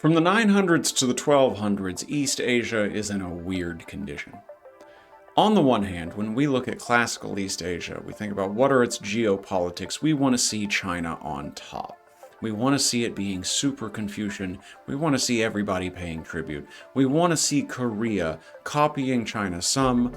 From the 900s to the 1200s, East Asia is in a weird condition. On the one hand, when we look at classical East Asia, we think about what are its geopolitics. We want to see China on top. We want to see it being super Confucian. We want to see everybody paying tribute. We want to see Korea copying China some,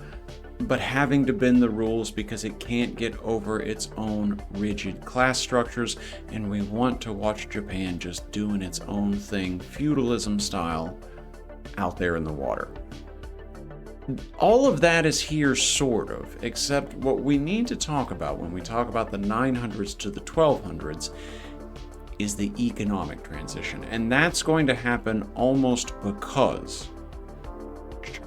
but having to bend the rules because it can't get over its own rigid class structures. And we want to watch Japan just doing its own thing, feudalism style, out there in the water. All of that is here, sort of, except what we need to talk about when we talk about the 900s to the 1200s is the economic transition. And that's going to happen almost because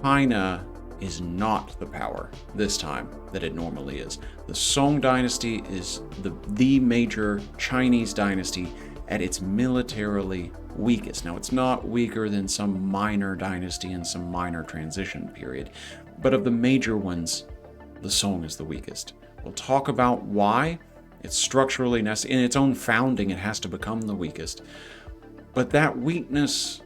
China is not the power this time that it normally is. The Song dynasty is the major Chinese dynasty at its militarily weakest. Now, it's not weaker than some minor dynasty in some minor transition period, but of the major ones, the Song is the weakest. We'll talk about why. It's structurally necessary. In its own founding, it has to become the weakest. But that weakness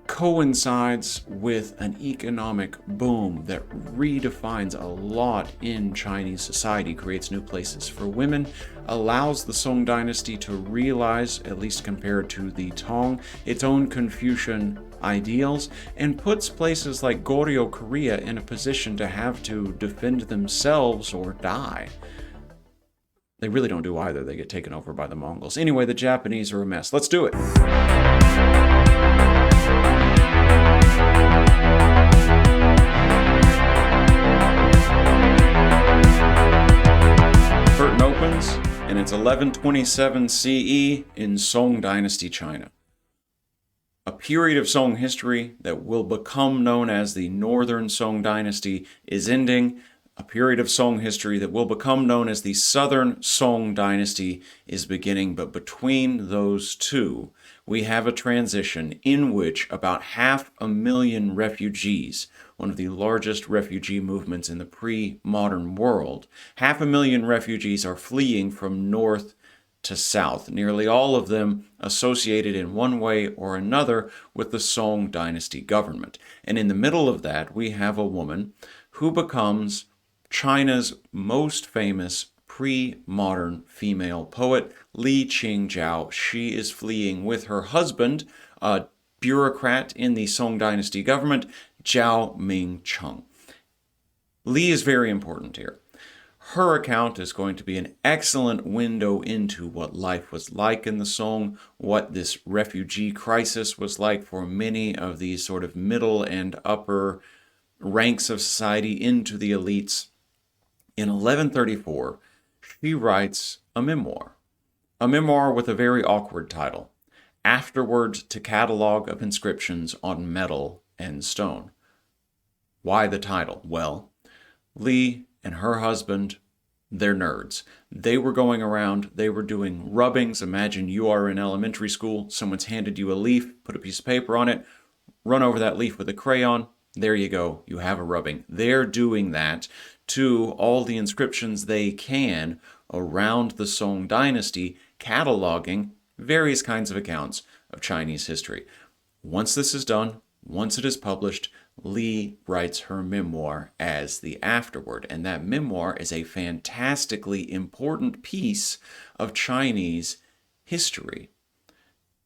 coincides with an economic boom that redefines a lot in Chinese society, creates new places for women, allows the Song dynasty to realize, at least compared to the Tang, its own Confucian ideals, and puts places like Koryo, Korea, in a position to have to defend themselves or die. They really don't do either. They get taken over by the Mongols. Anyway, the Japanese are a mess. Let's do it. Curtain opens, and it's 1127 CE in Song Dynasty, China. A period of Song history that will become known as the Northern Song Dynasty is ending. A period of Song history that will become known as the Southern Song Dynasty is beginning, but between those two, we have a transition in which about 500,000 refugees, one of the largest refugee movements in the pre-modern world, 500,000 refugees are fleeing from north to south, nearly all of them associated in one way or another with the Song Dynasty government. And in the middle of that, we have a woman who becomes China's most famous pre-modern female poet, Ching Zhao. She is fleeing with her husband, a bureaucrat in the Song Dynasty government, Zhao Mingcheng. Li is very important here. Her account is going to be an excellent window into what life was like in the Song, what this refugee crisis was like for many of these sort of middle and upper ranks of society into the elites. In 1134, she writes a memoir with a very awkward title, Afterword to Catalogue of Inscriptions on Metal and Stone. Why the title? Well, Li and her husband, they're nerds. They were going around, they were doing rubbings. Imagine you are in elementary school, someone's handed you a leaf, put a piece of paper on it, run over that leaf with a crayon. There you go, you have a rubbing. They're doing that to all the inscriptions they can around the Song dynasty, cataloging various kinds of accounts of Chinese history. Once this is done, once it is published, Li writes her memoir as the afterword, and that memoir is a fantastically important piece of Chinese history.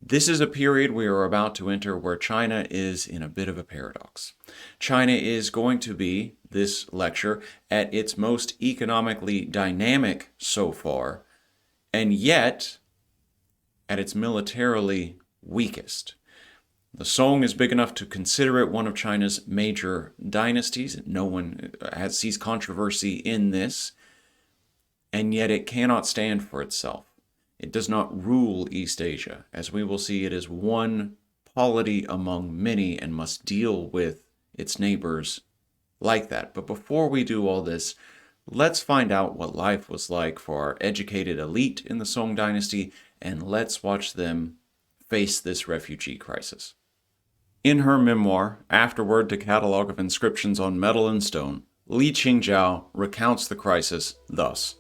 This is a period we are about to enter where China is in a bit of a paradox. China is going to be, this lecture, at its most economically dynamic so far, and yet at its militarily weakest. The Song is big enough to consider it one of China's major dynasties. No one sees controversy in this, and yet it cannot stand for itself. It does not rule East Asia. As we will see, it is one polity among many and must deal with its neighbors like that. But before we do all this, let's find out what life was like for our educated elite in the Song dynasty, and let's watch them face this refugee crisis. In her memoir, Afterword to Catalogue of Inscriptions on Metal and Stone, Ching Zhao recounts the crisis thus.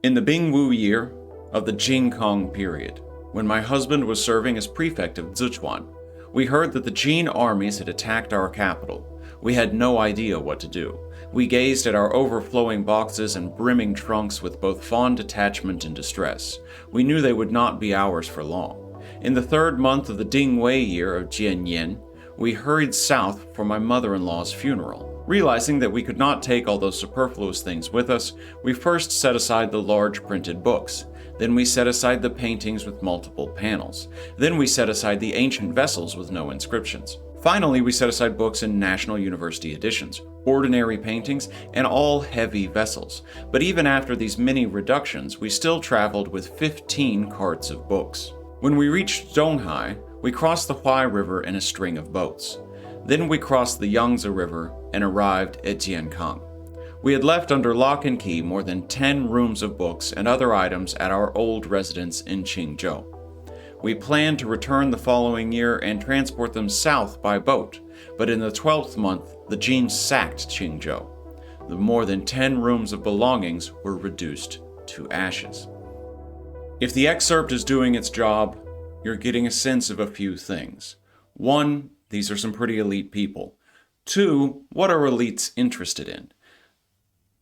In the Bingwu year of the Jing Kong period, when my husband was serving as prefect of Sichuan. We heard that the Jin armies had attacked our capital. We had no idea what to do. We gazed at our overflowing boxes and brimming trunks with both fond attachment and distress. We knew they would not be ours for long. In the 3rd month of the Ding Wei year of Jianyan, we hurried south for my mother-in-law's funeral. Realizing that we could not take all those superfluous things with us, we first set aside the large printed books. Then we set aside the paintings with multiple panels. Then we set aside the ancient vessels with no inscriptions. Finally, we set aside books in National University editions, ordinary paintings, and all heavy vessels. But even after these many reductions, we still traveled with 15 carts of books. When we reached Donghai, we crossed the Huai River in a string of boats. Then we crossed the Yangtze River and arrived at Jiankang. We had left under lock and key more than 10 rooms of books and other items at our old residence in Ching Zhao. We planned to return the following year and transport them south by boat, but in the 12th month, the Jin sacked Ching Zhao. The more than 10 rooms of belongings were reduced to ashes. If the excerpt is doing its job, you're getting a sense of a few things. 1, these are some pretty elite people. 2, what are elites interested in?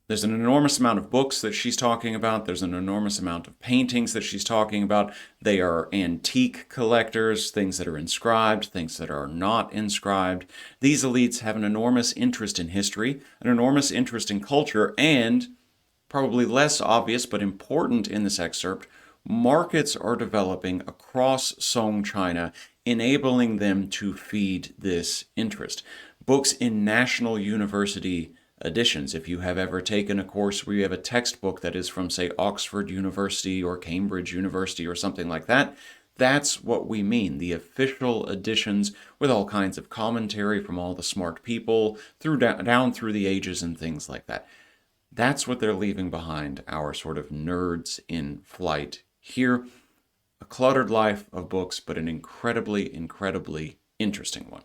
There's an enormous amount of books that she's talking about. There's an enormous amount of paintings that she's talking about. They are antique collectors, things that are inscribed, things that are not inscribed. These elites have an enormous interest in history, an enormous interest in culture, and, probably less obvious but important in this excerpt, markets are developing across Song China, enabling them to feed this interest. Books in National University editions. If you have ever taken a course where you have a textbook that is from, say, Oxford University or Cambridge University or something like that, that's what we mean. The official editions with all kinds of commentary from all the smart people down through the ages and things like that. That's what they're leaving behind, our sort of nerds in flight here. A cluttered life of books, but an incredibly, incredibly interesting one.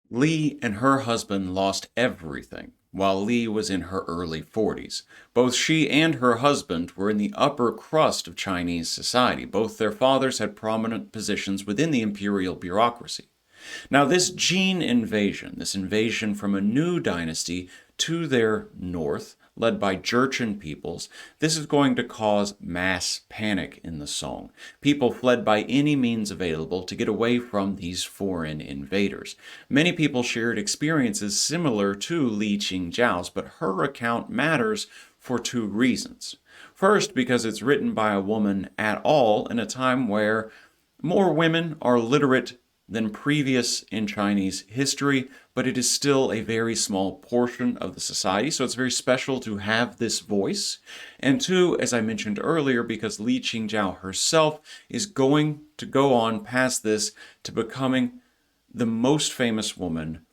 Li and her husband lost everything while Li was in her early 40s. Both she and her husband were in the upper crust of Chinese society. Both their fathers had prominent positions within the imperial bureaucracy. Now, this Jin invasion, this invasion from a new dynasty to their north, led by Jurchen peoples, this is going to cause mass panic in the Song. People fled by any means available to get away from these foreign invaders. Many people shared experiences similar to Li Qingjiao's, but her account matters for 2 reasons. First, because it's written by a woman at all in a time where more women are literate than previous in Chinese history, but it is still a very small portion of the society, so it's very special to have this voice. And 2, as I mentioned earlier, because Li Qingjiao herself is going to go on past this to becoming the most famous woman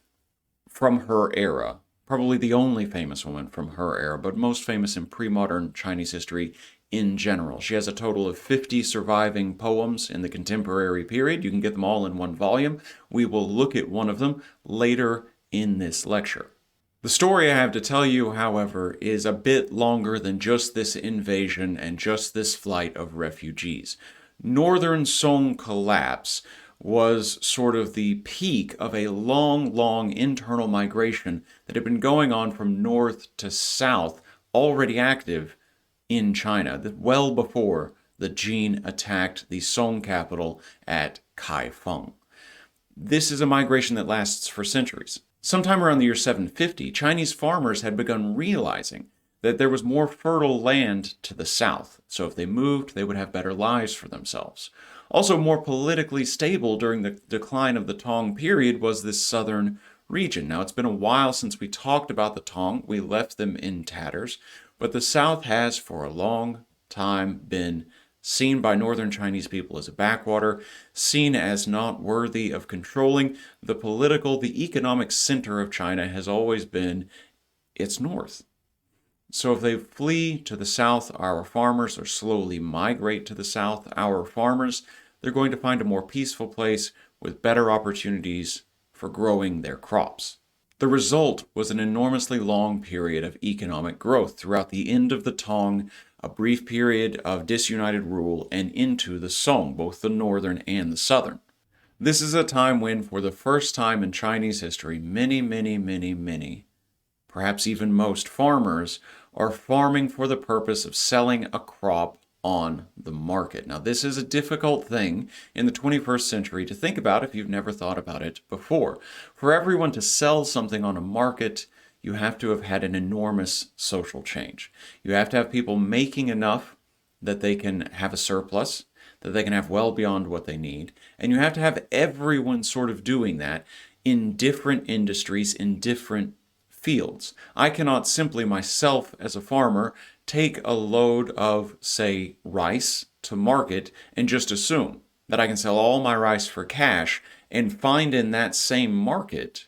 from her era, probably the only famous woman from her era, but most famous in pre-modern Chinese history in general. She has a total of 50 surviving poems in the contemporary period. You can get them all in one volume. We will look at one of them later in this lecture. The story I have to tell you, however, is a bit longer than just this invasion and just this flight of refugees. Northern Song collapse was sort of the peak of a long internal migration that had been going on from north to south, already active in China, well before the Jin attacked the Song capital at Kaifeng. This is a migration that lasts for centuries. Sometime around the year 750, Chinese farmers had begun realizing that there was more fertile land to the south, so if they moved, they would have better lives for themselves. Also, more politically stable during the decline of the Tang period was this southern region. Now, it's been a while since we talked about the Tang. We left them in tatters. But the South has, for a long time, been seen by northern Chinese people as a backwater, seen as not worthy of controlling. The political, the economic center of China has always been its north. So if they flee to the south, our farmers, or slowly migrate to the south, our farmers, they're going to find a more peaceful place with better opportunities for growing their crops. The result was an enormously long period of economic growth throughout the end of the Tang a brief period of disunited rule, and into the Song, both the northern and the southern. This is a time when, for the first time in Chinese history, many, perhaps even most farmers are farming for the purpose of selling a crop on the market. Now, this is a difficult thing in the 21st century to think about if you've never thought about it before. For everyone to sell something on a market, you have to have had an enormous social change. You have to have people making enough that they can have a surplus, that they can have well beyond what they need, and you have to have everyone sort of doing that in different industries, in different fields. I cannot simply myself as a farmer take a load of, say, rice to market and just assume that I can sell all my rice for cash and find in that same market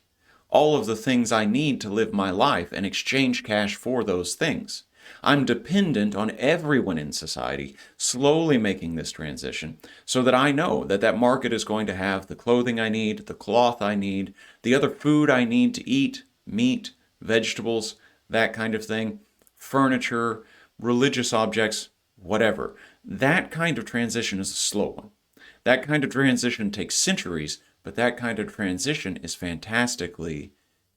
all of the things I need to live my life and exchange cash for those things. I'm dependent on everyone in society slowly making this transition so that I know that that market is going to have the clothing I need, the cloth I need, the other food I need to eat, meat, vegetables, that kind of thing, furniture, religious objects, whatever. That kind of transition is a slow one. That kind of transition takes centuries, but that kind of transition is fantastically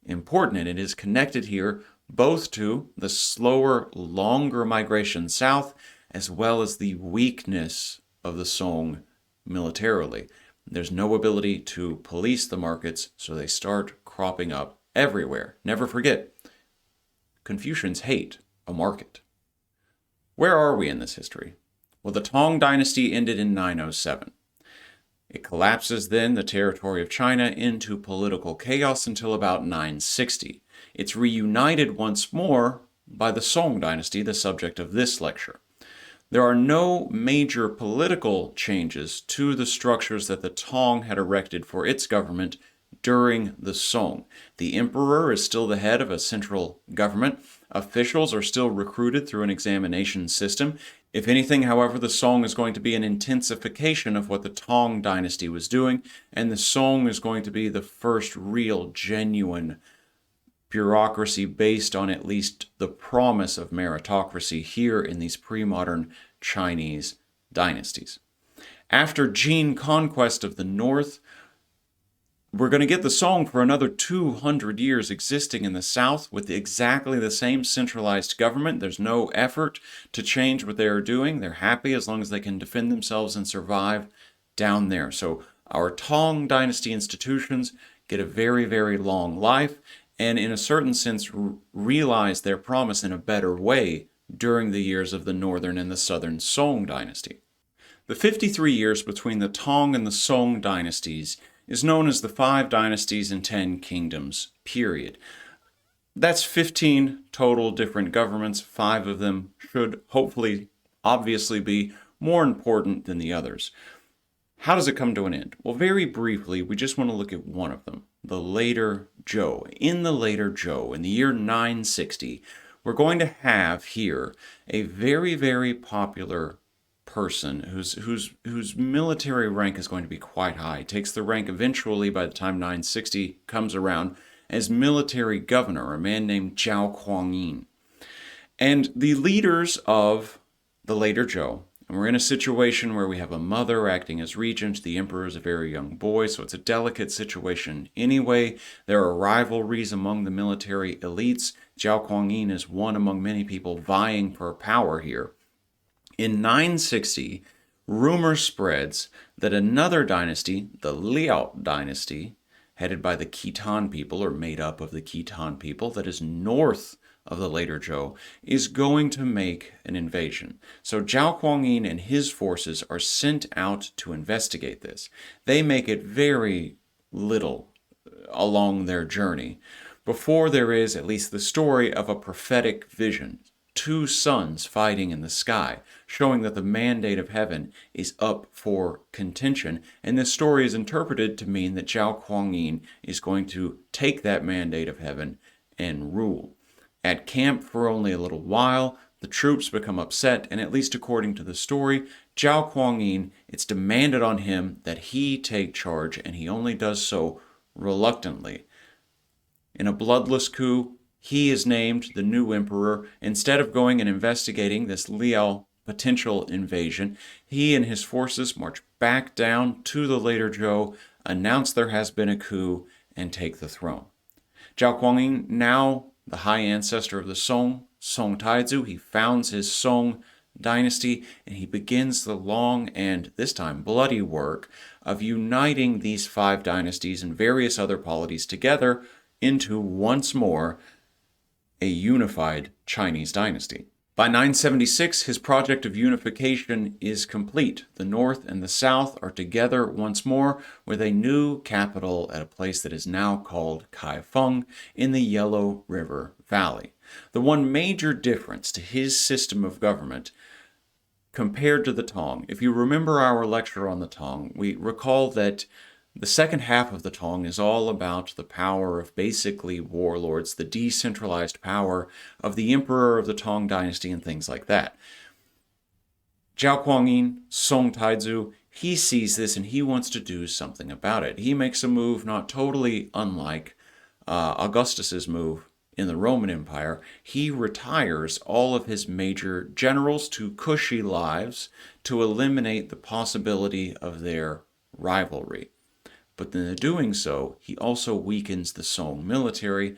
important, and it is connected here both to the slower, longer migration south, as well as the weakness of the Song militarily. There's no ability to police the markets, so they start cropping up everywhere. Never forget, Confucians hate a market. Where are we in this history? Well, the Tang dynasty ended in 907. It collapses then the territory of China into political chaos until about 960. It's reunited once more by the Song dynasty, the subject of this lecture. There are no major political changes to the structures that the Tang had erected for its government during the Song. The emperor is still the head of a central government. Officials are still recruited through an examination system. If anything, however, the Song is going to be an intensification of what the Tang dynasty was doing, and the Song is going to be the first real, genuine bureaucracy based on at least the promise of meritocracy here in these pre-modern Chinese dynasties. After Jin conquest of the north, we're going to get the Song for another 200 years existing in the south with exactly the same centralized government. There's no effort to change what they are doing. They're happy as long as they can defend themselves and survive down there. So our Tang dynasty institutions get a very long life, and in a certain sense realize their promise in a better way during the years of the northern and the southern Song dynasty. The 53 years between the Tang and the Song dynasties is known as the 5 Dynasties and 10 Kingdoms period. That's 15 total different governments. 5 of them should hopefully, obviously, be more important than the others. How does it come to an end? Well, very briefly, we just want to look at one of them, the later Zhou. In the later Zhou, in the year 960, we're going to have here a very popular person whose military rank is going to be quite high. He takes the rank eventually, by the time 960 comes around, as military governor, a man named Zhao Kuangyin. And the leaders of the later Zhou, and we're in a situation where we have a mother acting as regent, the emperor is a very young boy, so it's a delicate situation anyway. There are rivalries among the military elites. Zhao Kuangyin is one among many people vying for power here. In 960, rumor spreads that another dynasty, the Liao dynasty, headed by the Khitan people, or made up of the Khitan people, that is north of the later Zhou, is going to make an invasion. So Zhao Kuangyin and his forces are sent out to investigate this. They make it very little along their journey before there is at least the story of a prophetic vision. 2 suns fighting in the sky, showing that the mandate of heaven is up for contention. And this story is interpreted to mean that Zhao Kuangyin is going to take that mandate of heaven and rule. At camp for only a little while, the troops become upset, and at least according to the story, Zhao Kuangyin, it's demanded on him that he take charge, and he only does so reluctantly. In a bloodless coup, he is named the new emperor. Instead of going and investigating this Liao potential invasion, he and his forces march back down to the later Zhou, announce there has been a coup, and take the throne. Zhao Guangying, now the high ancestor of the Song Taizu, he founds his Song dynasty, and he begins the long and, this time, bloody work of uniting these 5 dynasties and various other polities together into, once more, a unified Chinese dynasty. By 976, his project of unification is complete. The north and the south are together once more with a new capital at a place that is now called Kaifeng in the Yellow River Valley. The one major difference to his system of government compared to the Tang, if you remember our lecture on the Tang, we recall that the second half of the Tang is all about the power of basically warlords, the decentralized power of the emperor of the Tang dynasty and things like that. Zhao Guangying, Song Taizu, he sees this and he wants to do something about it. He makes a move not totally unlike Augustus's move in the Roman Empire. He retires all of his major generals to cushy lives to eliminate the possibility of their rivalry. But in doing so, he also weakens the Song military,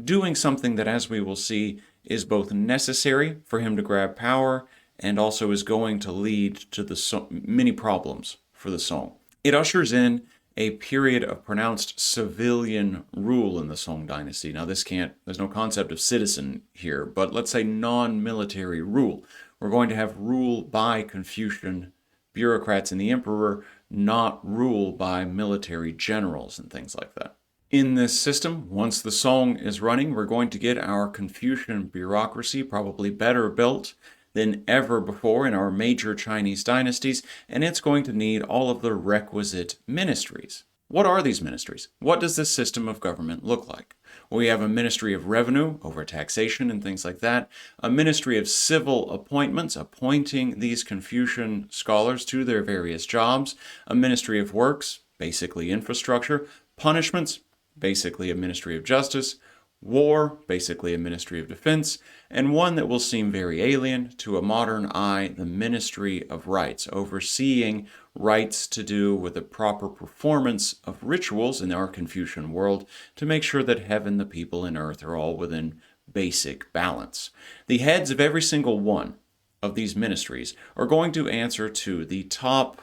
doing something that, as we will see, is both necessary for him to grab power and also is going to lead to the many problems for the Song. It ushers in a period of pronounced civilian rule in the Song dynasty. Now, there's no concept of citizen here, but let's say non-military rule. We're going to have rule by Confucian bureaucrats and the emperor, not rule by military generals and things like that. In this system, once the Song is running, we're going to get our Confucian bureaucracy probably better built than ever before in our major Chinese dynasties, and it's going to need all of the requisite ministries. What are these ministries? What does this system of government look like? Well, we have a ministry of revenue over taxation and things like that, a ministry of civil appointments, appointing these Confucian scholars to their various jobs, a ministry of works, basically infrastructure, punishments, basically a ministry of justice, war, basically a ministry of defense, and one that will seem very alien to a modern eye, the ministry of rites, overseeing rites to do with the proper performance of rituals in our Confucian world to make sure that heaven, the people, and earth are all within basic balance. The heads of every single one of these ministries are going to answer to the top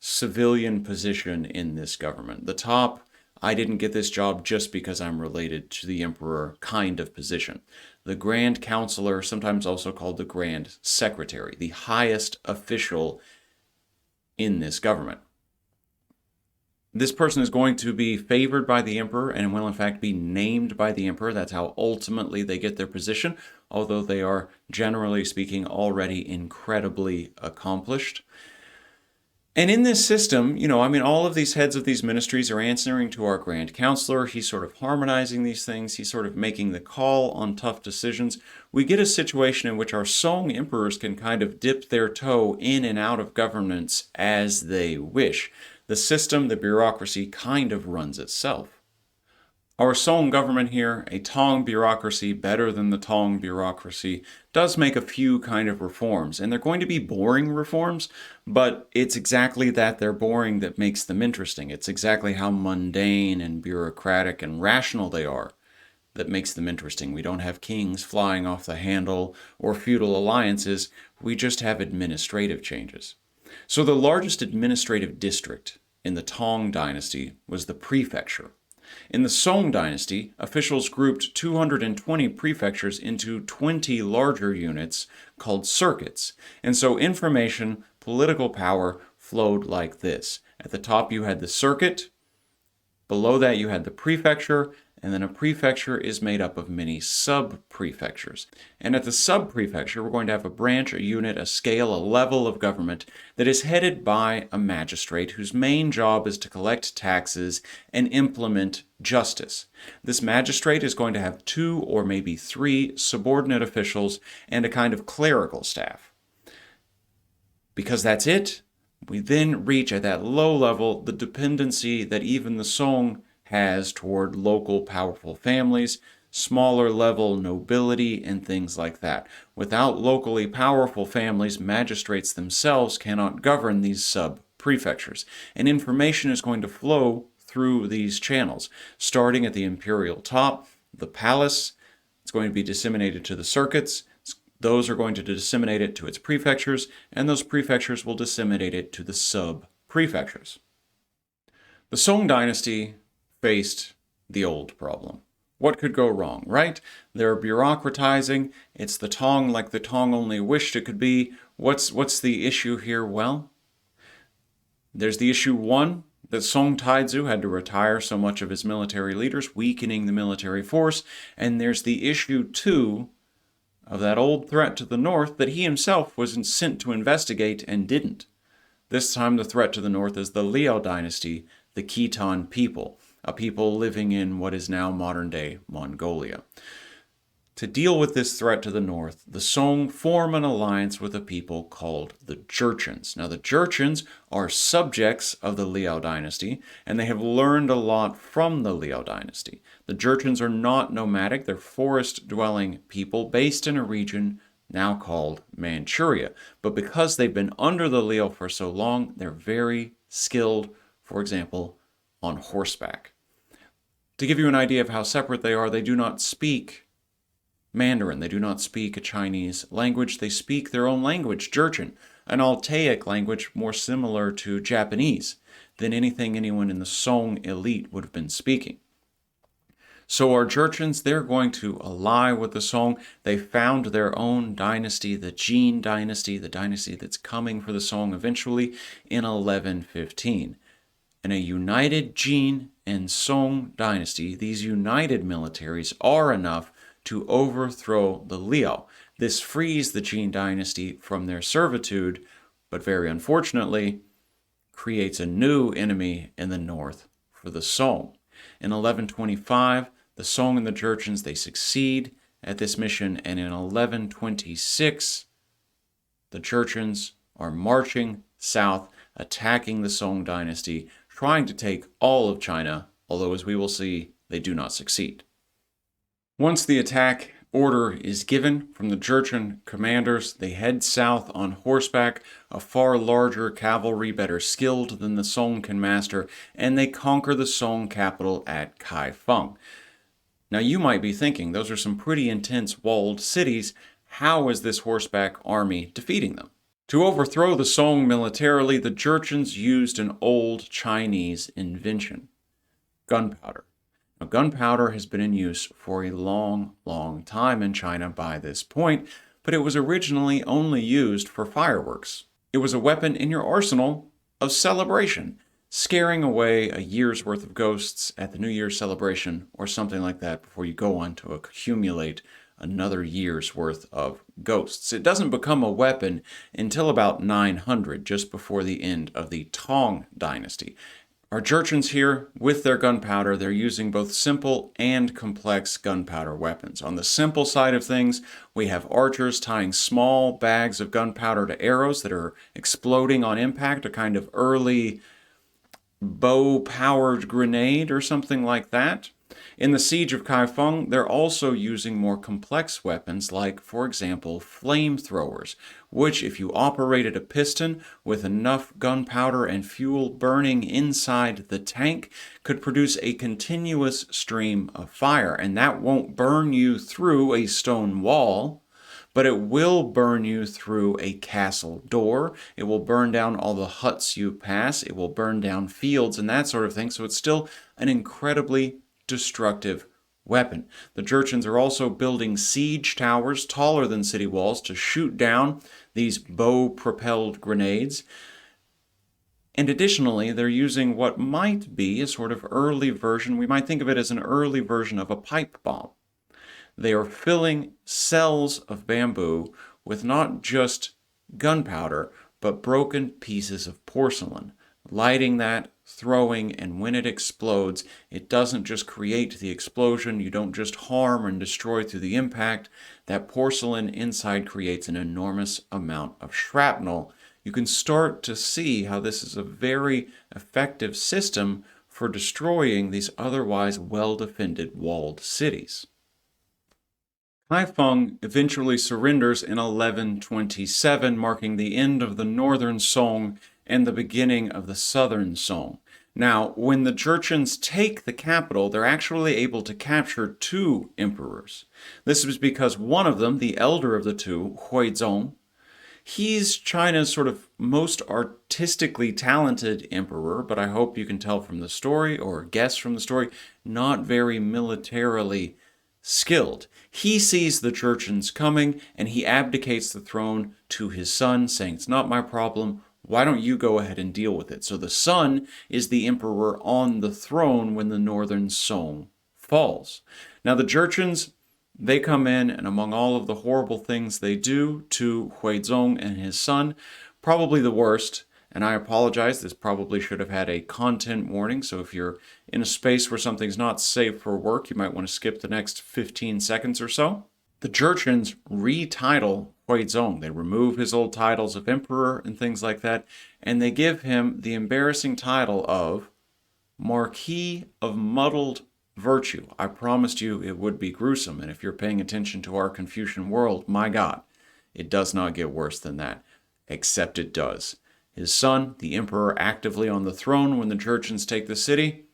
civilian position in this government, the top I didn't get this job just because I'm related to the emperor kind of position. The Grand Counselor, sometimes also called the Grand Secretary, the highest official in this government. This person is going to be favored by the emperor and will in fact be named by the emperor. That's how ultimately they get their position, although they are, generally speaking, already incredibly accomplished. And in this system, all of these heads of these ministries are answering to our Grand Counselor. He's sort of harmonizing these things. He's sort of making the call on tough decisions. We get a situation in which our Song emperors can kind of dip their toe in and out of governments as they wish. The system, the bureaucracy, kind of runs itself. Our Song government here, a Tang bureaucracy better than the Tang bureaucracy, does make a few kind of reforms. And they're going to be boring reforms, but it's exactly that they're boring that makes them interesting. It's exactly how mundane and bureaucratic and rational they are that makes them interesting. We don't have kings flying off the handle or feudal alliances. We just have administrative changes. So the largest administrative district in the Tang dynasty was the prefecture. In the Song dynasty, officials grouped 220 prefectures into 20 larger units called circuits. And so information, political power flowed like this. At the top you had the circuit, below that you had the prefecture, and then a prefecture is made up of many sub-prefectures. And at the sub-prefecture, we're going to have a branch, a unit, a scale, a level of government that is headed by a magistrate whose main job is to collect taxes and implement justice. This magistrate is going to have 2 or maybe 3 subordinate officials and a kind of clerical staff. Because that's it, we then reach at that low level the dependency that even the Song has toward local powerful families, smaller level nobility and things like that. Without locally powerful families, magistrates themselves cannot govern these sub-prefectures, and information is going to flow through these channels, starting at the imperial top, the palace. It's going to be disseminated to the circuits. Those are going to disseminate it to its prefectures, and those prefectures will disseminate it to the sub-prefectures. The Song dynasty faced the old problem. What could go wrong, right? They're bureaucratizing. It's the Tong like the Tong only wished it could be. What's the issue here? Well, there's the issue one, that Song Taizu had to retire so much of his military leaders, weakening the military force. And there's the issue two, of that old threat to the north that he himself was sent to investigate and didn't. This time the threat to the north is the Liao dynasty, the Khitan people, a people living in what is now modern-day Mongolia. To deal with this threat to the north, the Song form an alliance with a people called the Jurchens. Now, the Jurchens are subjects of the Liao dynasty, and they have learned a lot from the Liao dynasty. The Jurchens are not nomadic. They're forest-dwelling people based in a region now called Manchuria. But because they've been under the Liao for so long, they're very skilled, for example, on horseback. To give you an idea of how separate they are, they do not speak Mandarin. They do not speak a Chinese language. They speak their own language, Jurchen, an Altaic language more similar to Japanese than anything anyone in the Song elite would have been speaking. So our Jurchens, they're going to ally with the Song. They found their own dynasty, the Jin dynasty, the dynasty that's coming for the Song eventually in 1115. In a united Jin and Song dynasty, these united militaries are enough to overthrow the Liao. This frees the Jin dynasty from their servitude, but very unfortunately, creates a new enemy in the north for the Song. In 1125, the Song and the Jurchens, they succeed at this mission, and in 1126, the Jurchens are marching south, attacking the Song dynasty, trying to take all of China, although as we will see, they do not succeed. Once the attack order is given from the Jurchen commanders, they head south on horseback, a far larger cavalry better skilled than the Song can master, and they conquer the Song capital at Kaifeng. Now you might be thinking, those are some pretty intense walled cities. How is this horseback army defeating them? To overthrow the Song militarily, the Jurchens used an old Chinese invention, gunpowder. Now, gunpowder has been in use for a long, long time in China by this point, but it was originally only used for fireworks. It was a weapon in your arsenal of celebration, scaring away a year's worth of ghosts at the New Year's celebration or something like that before you go on to accumulate another year's worth of ghosts. It doesn't become a weapon until about 900, just before the end of the Tang dynasty. Our Jurchens here, with their gunpowder, they're using both simple and complex gunpowder weapons. On the simple side of things, we have archers tying small bags of gunpowder to arrows that are exploding on impact, a kind of early bow-powered grenade or something like that. In the siege of Kaifeng, they're also using more complex weapons like, for example, flamethrowers, which, if you operated a piston with enough gunpowder and fuel burning inside the tank, could produce a continuous stream of fire. And that won't burn you through a stone wall, but it will burn you through a castle door. It will burn down all the huts you pass. It will burn down fields and that sort of thing. So it's still an incredibly destructive weapon. The Jurchens are also building siege towers taller than city walls to shoot down these bow-propelled grenades. And additionally, they're using what might be a sort of early version, we might think of it as an early version of a pipe bomb. They are filling cells of bamboo with not just gunpowder, but broken pieces of porcelain, lighting that, throwing, and when it explodes, it doesn't just create the explosion, you don't just harm and destroy through the impact. That porcelain inside creates an enormous amount of shrapnel. You can start to see how this is a very effective system for destroying these otherwise well-defended walled cities. Kaifeng eventually surrenders in 1127, marking the end of the Northern Song and the beginning of the Southern Song. Now, when the Jurchens take the capital, they're actually able to capture two emperors. This was because one of them, the elder of the two, Huizong, he's China's sort of most artistically talented emperor, but I hope you can tell from the story, or guess from the story, not very militarily skilled. He sees the Jurchens coming, and he abdicates the throne to his son, saying, "It's not my problem. Why don't you go ahead and deal with it?" So the son is the emperor on the throne when the Northern Song falls. Now the Jurchens, they come in, and among all of the horrible things they do to Huizong and his son, probably the worst, and I apologize, this probably should have had a content warning, so if you're in a space where something's not safe for work, you might want to skip the next 15 seconds or so. The Jurchens retitle Huizong. They remove his old titles of emperor and things like that, and they give him the embarrassing title of Marquis of Muddled Virtue. I promised you it would be gruesome, and if you're paying attention to our Confucian world, my God, it does not get worse than that, except it does. His son, the emperor, actively on the throne when the Jurchens take the city.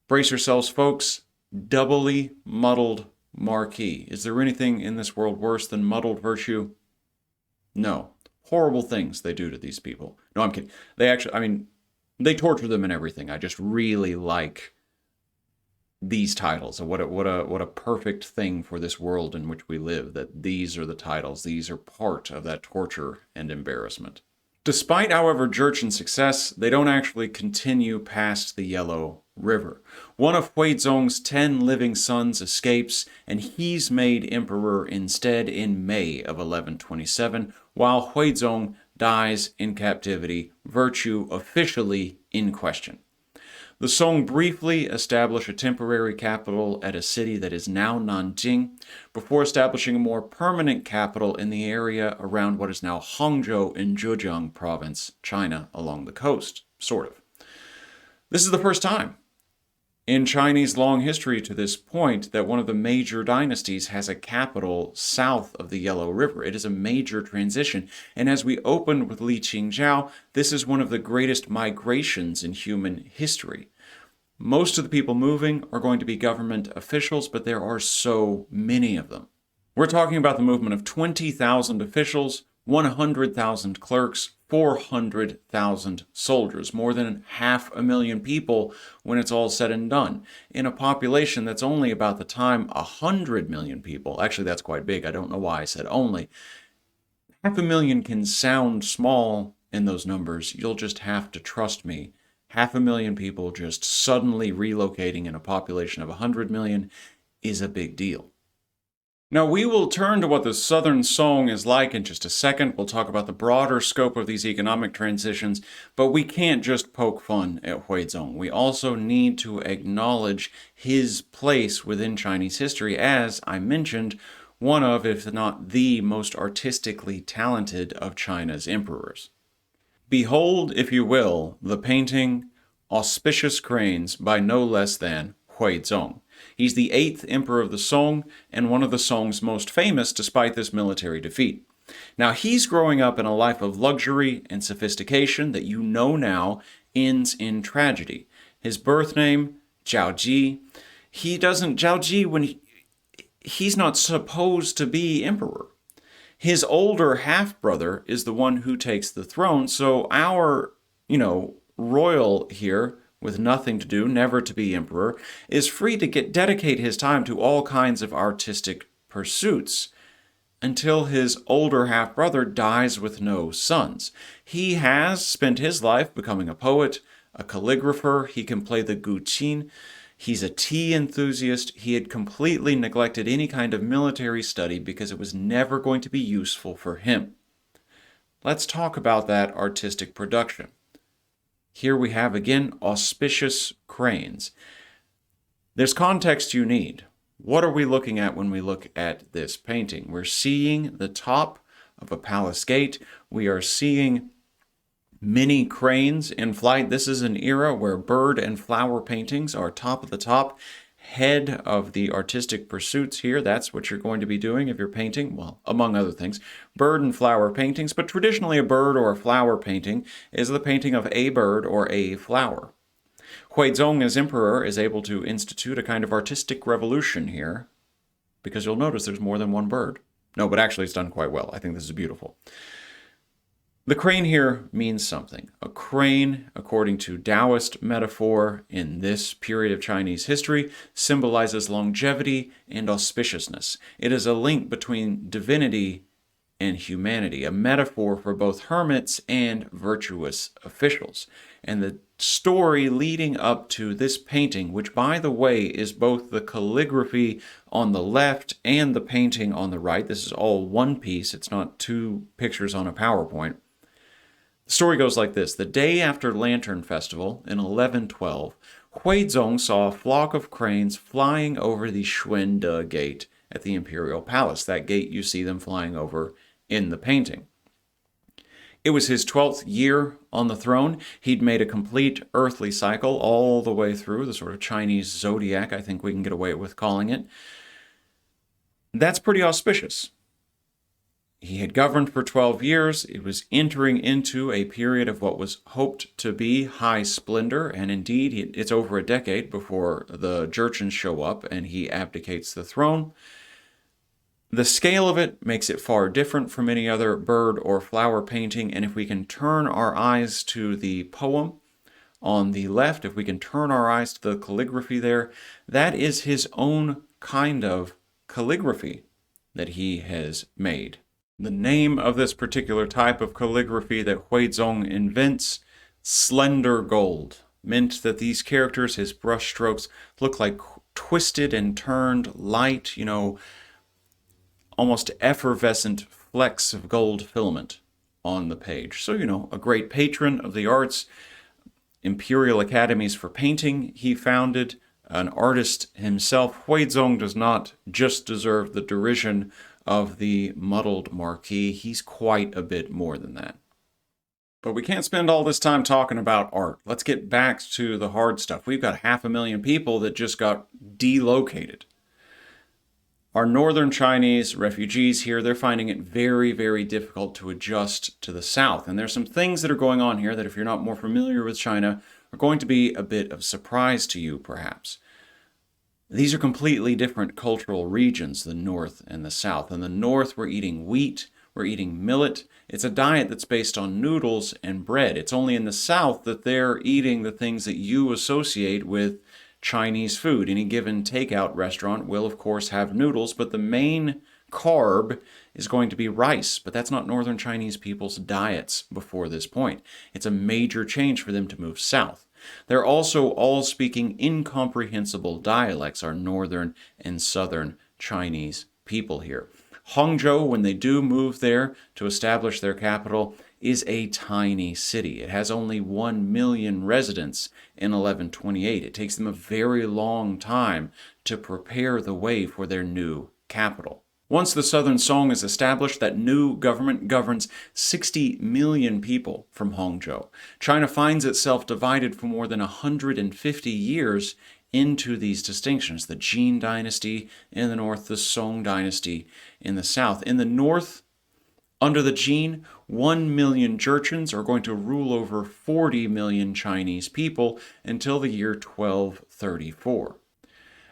Brace yourselves, folks. Doubly muddled marquis. Is there anything in this world worse than muddled virtue? No. Horrible things they do to these people. No, I'm kidding. They torture them and everything. I just really like these titles. What a perfect thing for this world in which we live, that these are the titles. These are part of that torture and embarrassment. Despite, however, Jurchen's success, they don't actually continue past the Yellow River. One of Huizong's 10 living sons escapes, and he's made emperor instead in May of 1127, while Huizong dies in captivity, virtue officially in question. The Song briefly establish a temporary capital at a city that is now Nanjing, before establishing a more permanent capital in the area around what is now Hangzhou in Zhejiang province, China, along the coast, sort of. This is the first time in Chinese long history to this point that one of the major dynasties has a capital south of the Yellow River. It is a major transition, and as we opened with Ching Zhao, this is one of the greatest migrations in human history. Most of the people moving are going to be government officials, but there are so many of them. We're talking about the movement of 20,000 officials, 100,000 clerks, 400,000 soldiers, more than 500,000 people when it's all said and done, in a population that's only about the time 100 million people. Actually, that's quite big. I don't know why I said only. 500,000 can sound small in those numbers. You'll just have to trust me. 500,000 people just suddenly relocating in a population of 100 million is a big deal. Now, we will turn to what the Southern Song is like in just a second. We'll talk about the broader scope of these economic transitions, but we can't just poke fun at Huizong. We also need to acknowledge his place within Chinese history as, I mentioned, one of, if not the most artistically talented of China's emperors. Behold, if you will, the painting Auspicious Cranes by no less than Huizong. He's the 8th emperor of the Song and one of the Song's most famous despite this military defeat. Now, he's growing up in a life of luxury and sophistication that you know now ends in tragedy. His birth name, Zhaoji, he's not supposed to be emperor. His older half-brother is the one who takes the throne, so our, royal here, with nothing to do, never to be emperor, is free to dedicate his time to all kinds of artistic pursuits until his older half-brother dies with no sons. He has spent his life becoming a poet, a calligrapher, he can play the guqin, he's a tea enthusiast. He had completely neglected any kind of military study because it was never going to be useful for him. Let's talk about that artistic production. Here we have, again, Auspicious Cranes. There's context you need. What are we looking at when we look at this painting? We're seeing the top of a palace gate. We are seeing many cranes in flight. This is an era where bird and flower paintings are top of the top, head of the artistic pursuits here. That's what you're going to be doing if you're painting, well, among other things, bird and flower paintings. But traditionally, a bird or a flower painting is the painting of a bird or a flower. Huizong, as emperor, is able to institute a kind of artistic revolution here, because you'll notice there's more than one bird. No, but actually it's done quite well. I think this is beautiful. The crane here means something. A crane, according to Taoist metaphor in this period of Chinese history, symbolizes longevity and auspiciousness. It is a link between divinity and humanity, a metaphor for both hermits and virtuous officials. And the story leading up to this painting, which, by the way, is both the calligraphy on the left and the painting on the right. This is all one piece. It's not two pictures on a PowerPoint. The story goes like this. The day after Lantern Festival in 1112, Huizong saw a flock of cranes flying over the Xuande Gate at the Imperial Palace. That gate you see them flying over in the painting. It was his 12th year on the throne. He'd made a complete earthly cycle all the way through, the sort of Chinese zodiac, I think we can get away with calling it. That's pretty auspicious. He had governed for 12 years. It was entering into a period of what was hoped to be high splendor, and indeed, it's over a decade before the Jurchens show up and he abdicates the throne. The scale of it makes it far different from any other bird or flower painting, and if we can turn our eyes to the poem on the left, if we can turn our eyes to the calligraphy there, that is his own kind of calligraphy that he has made. The name of this particular type of calligraphy that Huizong invents, slender gold, meant that these characters, his brushstrokes, look like twisted and turned light, almost effervescent flecks of gold filament on the page. So, a great patron of the arts, imperial academies for painting he founded, an artist himself. Huizong does not just deserve the derision of the muddled marquis. He's quite a bit more than that. But we can't spend all this time talking about art. Let's get back to the hard stuff. We've got 500,000 people that just got delocated. Our northern Chinese refugees here, they're finding it very, very difficult to adjust to the south. And there's some things that are going on here that if you're not more familiar with China are going to be a bit of surprise to you, perhaps. These are completely different cultural regions, the north and the south. In the north, we're eating wheat, we're eating millet. It's a diet that's based on noodles and bread. It's only in the south that they're eating the things that you associate with Chinese food. Any given takeout restaurant will, of course, have noodles, but the main carb is going to be rice. But that's not northern Chinese people's diets before this point. It's a major change for them to move south. They're also all speaking incomprehensible dialects, our northern and southern Chinese people here. Hangzhou, when they do move there to establish their capital, is a tiny city. It has only 1 million residents in 1128. It takes them a very long time to prepare the way for their new capital. Once the Southern Song is established, that new government governs 60 million people from Hangzhou. China finds itself divided for more than 150 years into these distinctions. The Qin dynasty in the north, the Song dynasty in the south. In the north, under the Qin, 1 million Jurchens are going to rule over 40 million Chinese people until the year 1234.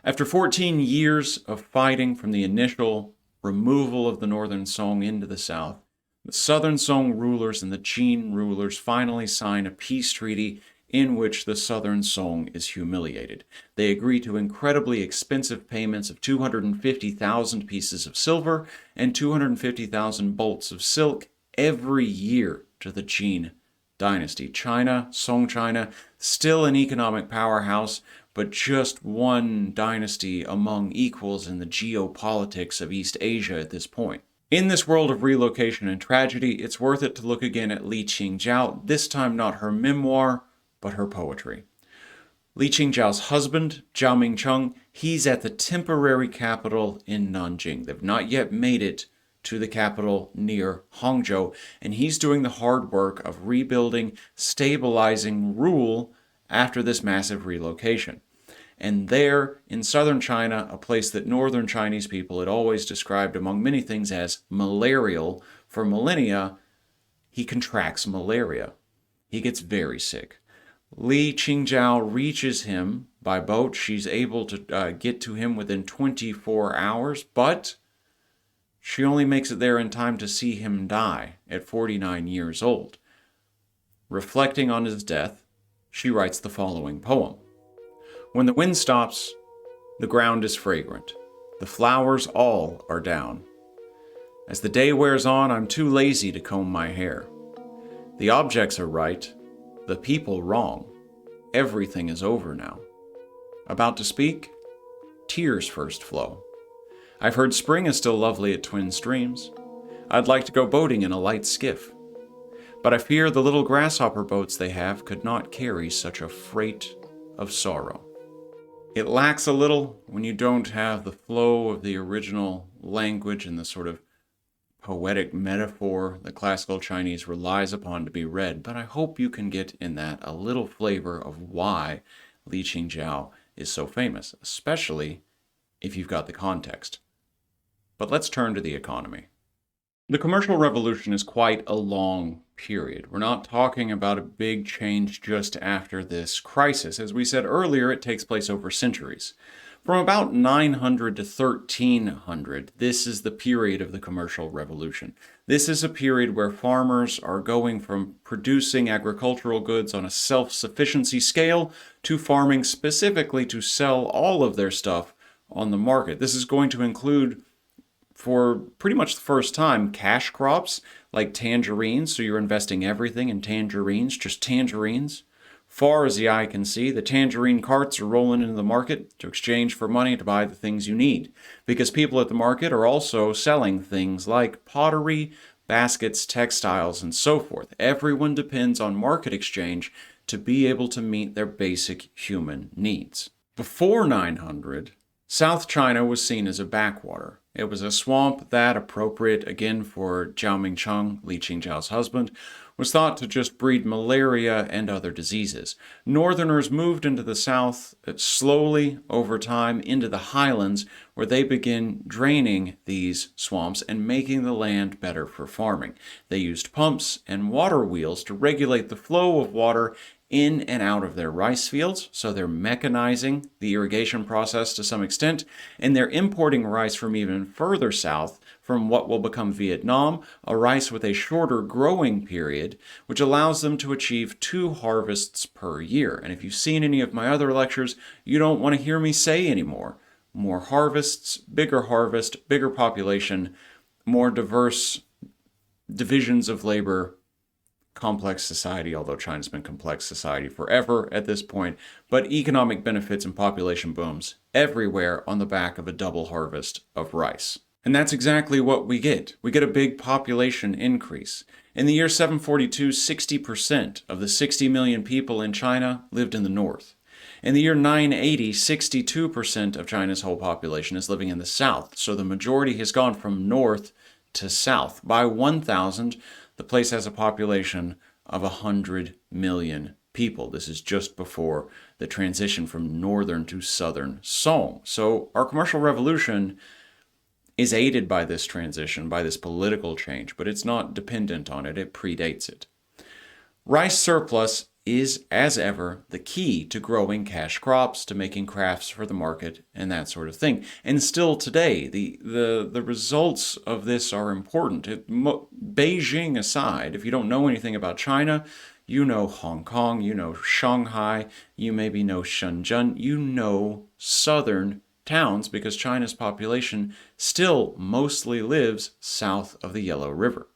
After 14 years of fighting from the initial removal of the northern Song into the south, the southern Song rulers and the Qin rulers finally sign a peace treaty in which the southern Song is humiliated. They agree to incredibly expensive payments of 250,000 pieces of silver and 250,000 bolts of silk every year to the Qin dynasty. China, Song China, still an economic powerhouse, but just one dynasty among equals in the geopolitics of East Asia at this point. In this world of relocation and tragedy, it's worth it to look again at Ching Zhao, this time not her memoir, but her poetry. Ching Zhao's husband, Zhao Mingcheng, he's at the temporary capital in Nanjing. They've not yet made it to the capital near Hangzhou, and he's doing the hard work of rebuilding, stabilizing rule after this massive relocation. And there, in southern China, a place that northern Chinese people had always described among many things as malarial for millennia, he contracts malaria. He gets very sick. Ching Zhao reaches him by boat. She's able to get to him within 24 hours, but she only makes it there in time to see him die at 49 years old. Reflecting on his death, she writes the following poem. When the wind stops, the ground is fragrant. The flowers all are down. As the day wears on, I'm too lazy to comb my hair. The objects are right, the people wrong. Everything is over now. About to speak, tears first flow. I've heard spring is still lovely at Twin Streams. I'd like to go boating in a light skiff. But I fear the little grasshopper boats they have could not carry such a freight of sorrow. It lacks a little when you don't have the flow of the original language and the sort of poetic metaphor that classical Chinese relies upon to be read, but I hope you can get in that a little flavor of why Ching Zhao is so famous, especially if you've got the context. But let's turn to the economy. The commercial revolution is quite a long period. We're not talking about a big change just after this crisis. As we said earlier, it takes place over centuries. From about 900 to 1300, this is the period of the commercial revolution. This is a period where farmers are going from producing agricultural goods on a self-sufficiency scale to farming specifically to sell all of their stuff on the market. This is going to include, for pretty much the first time, cash crops like tangerines, so you're investing everything in tangerines, just tangerines. Far as the eye can see, the tangerine carts are rolling into the market to exchange for money to buy the things you need, because people at the market are also selling things like pottery, baskets, textiles, and so forth. Everyone depends on market exchange to be able to meet their basic human needs. Before 900, South China was seen as a backwater. It was a swamp that, appropriate again for Zhao Mingcheng, Ching Zhao's husband, was thought to just breed malaria and other diseases. Northerners moved into the south slowly over time into the highlands, where they begin draining these swamps and making the land better for farming. They used pumps and water wheels to regulate the flow of water in and out of their rice fields, so they're mechanizing the irrigation process to some extent, and they're importing rice from even further south, from what will become Vietnam, a rice with a shorter growing period, which allows them to achieve 2 harvests per year. And if you've seen any of my other lectures, you don't want to hear me say anymore. More harvests, bigger harvest, bigger population, more diverse divisions of labor, complex society, although China's been complex society forever at this point, but economic benefits and population booms everywhere on the back of a double harvest of rice. And that's exactly what we get. We get a big population increase. In the year 742, 60% of the 60 million people in China lived in the north. In the year 980, 62% of China's whole population is living in the south, so the majority has gone from north to south. By 1000, the place has a population of 100 million people. This is just before the transition from northern to southern Song. So our commercial revolution is aided by this transition, by this political change, but it's not dependent on it. It predates it. Rice surplus is, as ever, the key to growing cash crops, to making crafts for the market, and that sort of thing. And still today, the results of this are important. Beijing aside, if you don't know anything about China, you know Hong Kong, you know Shanghai, you maybe know Shenzhen, you know southern towns, because China's population still mostly lives south of the Yellow River.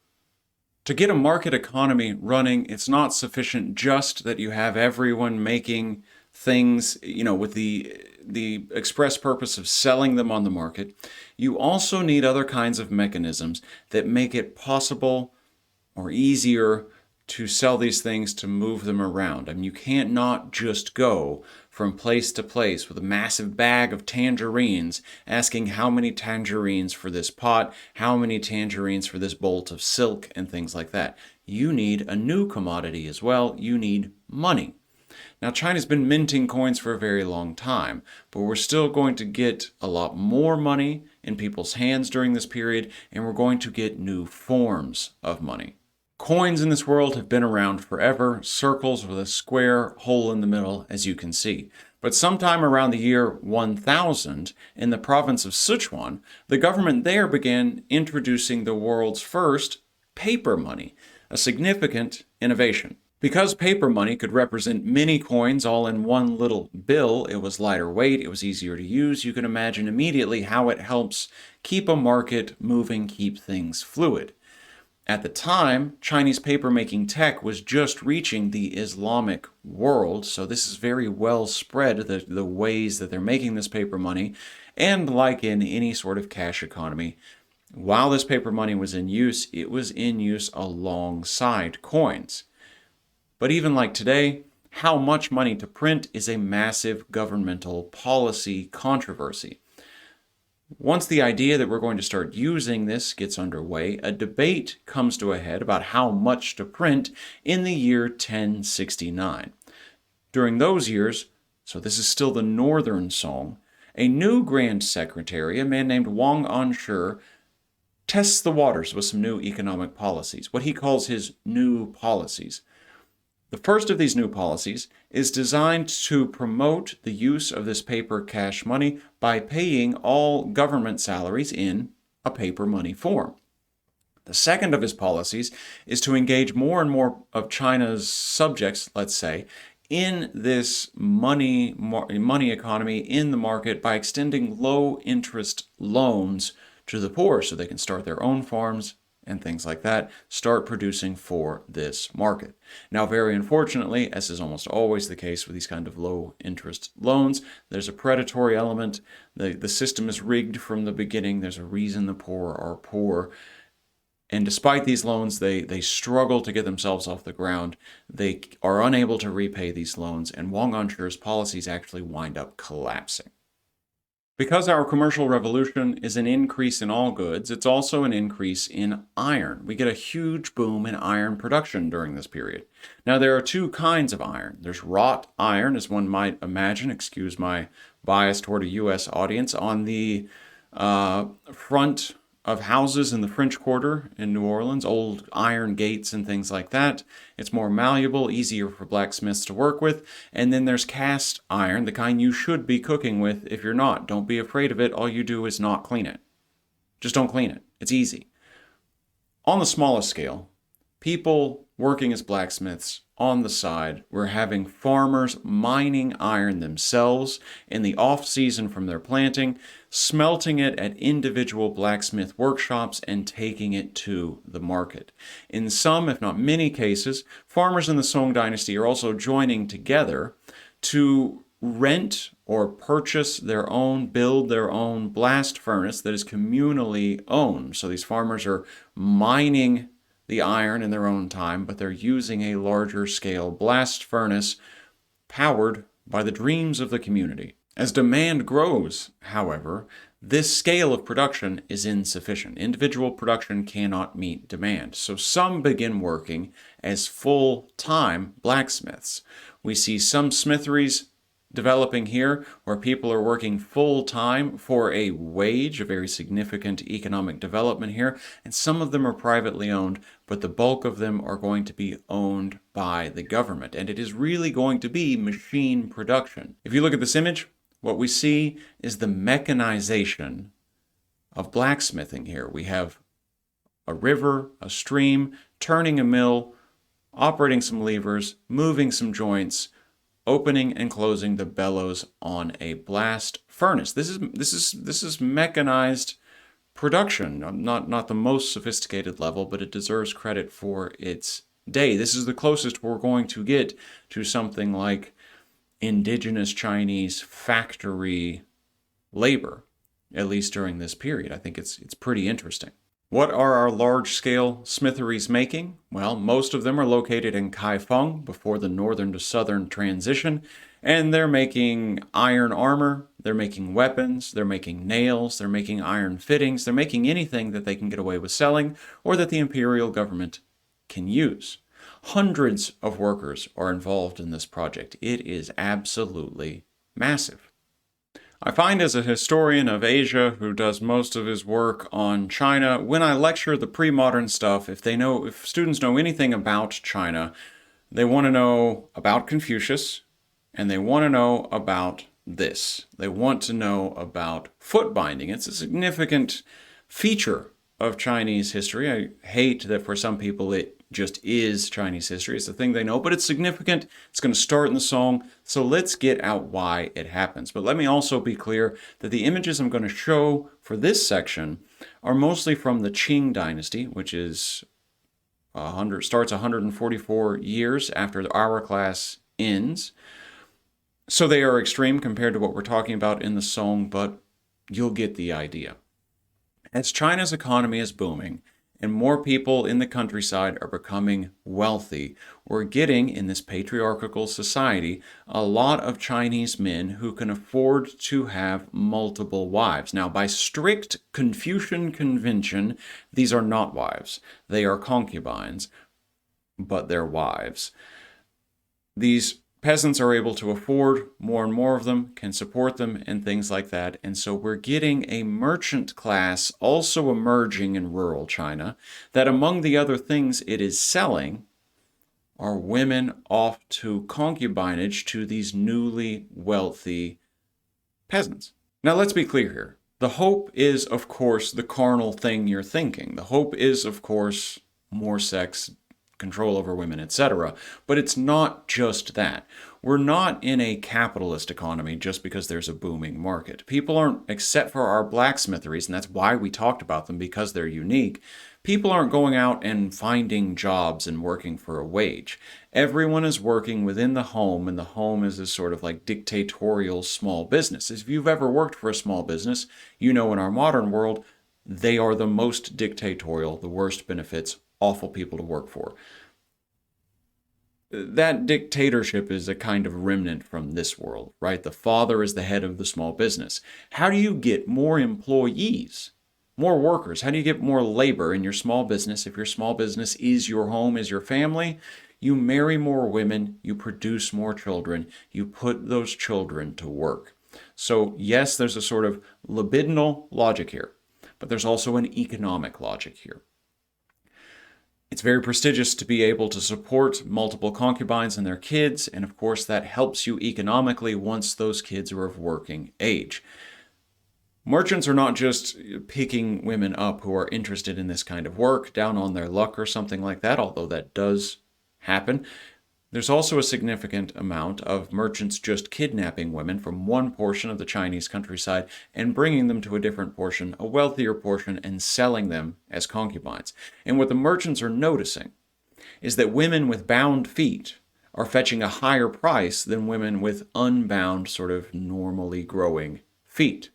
To get a market economy running, it's not sufficient just that you have everyone making things, with the express purpose of selling them on the market. You also need other kinds of mechanisms that make it possible or easier to sell these things, to move them around. I mean, you can't not just go from place to place with a massive bag of tangerines, asking how many tangerines for this pot, how many tangerines for this bolt of silk, and things like that. You need a new commodity as well. You need money. Now, China's been minting coins for a very long time, but we're still going to get a lot more money in people's hands during this period, and we're going to get new forms of money. Coins in this world have been around forever, circles with a square hole in the middle, as you can see. But sometime around the year 1000, in the province of Sichuan, the government there began introducing the world's first paper money, a significant innovation. Because paper money could represent many coins all in one little bill, it was lighter weight, it was easier to use. You can imagine immediately how it helps keep a market moving, keep things fluid. At the time, Chinese paper-making tech was just reaching the Islamic world, so this is very well spread, the ways that they're making this paper money. And like in any sort of cash economy, while this paper money was in use, it was in use alongside coins. But even like today, how much money to print is a massive governmental policy controversy. Once the idea that we're going to start using this gets underway, a debate comes to a head about how much to print in the year 1069. During those years, so this is still the Northern Song, a new Grand Secretary, a man named Wang Anshi, tests the waters with some new economic policies, what he calls his new policies. The first of these new policies is designed to promote the use of this paper cash money by paying all government salaries in a paper money form. The second of his policies is to engage more and more of China's subjects, let's say, in this money economy, in the market, by extending low-interest loans to the poor so they can start their own farms and things like that, start producing for this market. Now, very unfortunately, as is almost always the case with these kind of low-interest loans, there's a predatory element. The system is rigged from the beginning. There's a reason the poor are poor. And despite these loans, they struggle to get themselves off the ground. They are unable to repay these loans, and Wang Anshi's policies actually wind up collapsing. Because our commercial revolution is an increase in all goods, it's also an increase in iron. We get a huge boom in iron production during this period. Now, there are two kinds of iron. There's wrought iron, as one might imagine, excuse my bias toward a U.S. audience, on the front of houses in the French Quarter in New Orleans, old iron gates and things like that. It's more malleable, easier for blacksmiths to work with. And then there's cast iron, the kind you should be cooking with. If you're not, don't be afraid of it. All you do is not clean it. Just don't clean it. It's easy. On the smallest scale, people working as blacksmiths on the side were having farmers mining iron themselves in the off-season from their planting, smelting it at individual blacksmith workshops, and taking it to the market. In some, if not many cases, farmers in the Song dynasty are also joining together to rent or purchase their own, build their own blast furnace that is communally owned. So these farmers are mining the iron in their own time, but they're using a larger scale blast furnace powered by the dreams of the community. As demand grows, however, this scale of production is insufficient. Individual production cannot meet demand. So some begin working as full-time blacksmiths. We see some smitheries developing here where people are working full-time for a wage, a very significant economic development here, and some of them are privately owned, but the bulk of them are going to be owned by the government, and it is really going to be machine production. If you look at this image, what we see is the mechanization of blacksmithing here. We have a river, a stream, turning a mill, operating some levers, moving some joints, opening and closing the bellows on a blast furnace. This is mechanized production, not the most sophisticated level, but it deserves credit for its day. This is the closest we're going to get to something like indigenous Chinese factory labor, at least during this period. I think it's pretty interesting. What are our large-scale smitheries making? Well, most of them are located in Kaifeng before the northern to southern transition, and they're making iron armor, they're making weapons, they're making nails, they're making iron fittings, they're making anything that they can get away with selling or that the imperial government can use. Hundreds of workers are involved in this project. It is absolutely massive. I find as a historian of Asia who does most of his work on China, when I lecture the pre-modern stuff, if students know anything about China, they want to know about Confucius, and they want to know about this. They want to know about footbinding. It's a significant feature of Chinese history. I hate that for some people it just is Chinese history. It's a thing they know, but it's significant. It's going to start in the song, so let's get out why it happens. But let me also be clear that the images I'm going to show for this section are mostly from the Qing dynasty, which is starts 144 years after our class ends. So they are extreme compared to what we're talking about in the song, but you'll get the idea. As China's economy is booming and more people in the countryside are becoming wealthy, we're getting, in this patriarchal society, a lot of Chinese men who can afford to have multiple wives. Now, by strict Confucian convention, these are not wives. They are concubines, but they're wives. These peasants are able to afford more and more of them, can support them, and things like that. And so we're getting a merchant class also emerging in rural China that, among the other things it is selling, are women off to concubinage to these newly wealthy peasants. Now, let's be clear here. The hope is, of course, the carnal thing you're thinking. The hope is, of course, more sex, control over women, etc. But it's not just that. We're not in a capitalist economy just because there's a booming market. People aren't, except for our blacksmitheries, and that's why we talked about them, because they're unique, people aren't going out and finding jobs and working for a wage. Everyone is working within the home, and the home is this sort of like dictatorial small business. If you've ever worked for a small business, you know in our modern world, they are the most dictatorial, the worst benefits, awful people to work for. That dictatorship is a kind of remnant from this world, right? The father is the head of the small business. How do you get more employees, more workers? How do you get more labor in your small business? If your small business is your home, is your family, you marry more women, you produce more children, you put those children to work. So yes, there's a sort of libidinal logic here, but there's also an economic logic here. It's very prestigious to be able to support multiple concubines and their kids, and of course that helps you economically once those kids are of working age. Merchants are not just picking women up who are interested in this kind of work, down on their luck or something like that, although that does happen. There's also a significant amount of merchants just kidnapping women from one portion of the Chinese countryside and bringing them to a different portion, a wealthier portion, and selling them as concubines. And what the merchants are noticing is that women with bound feet are fetching a higher price than women with unbound, sort of normally growing feet.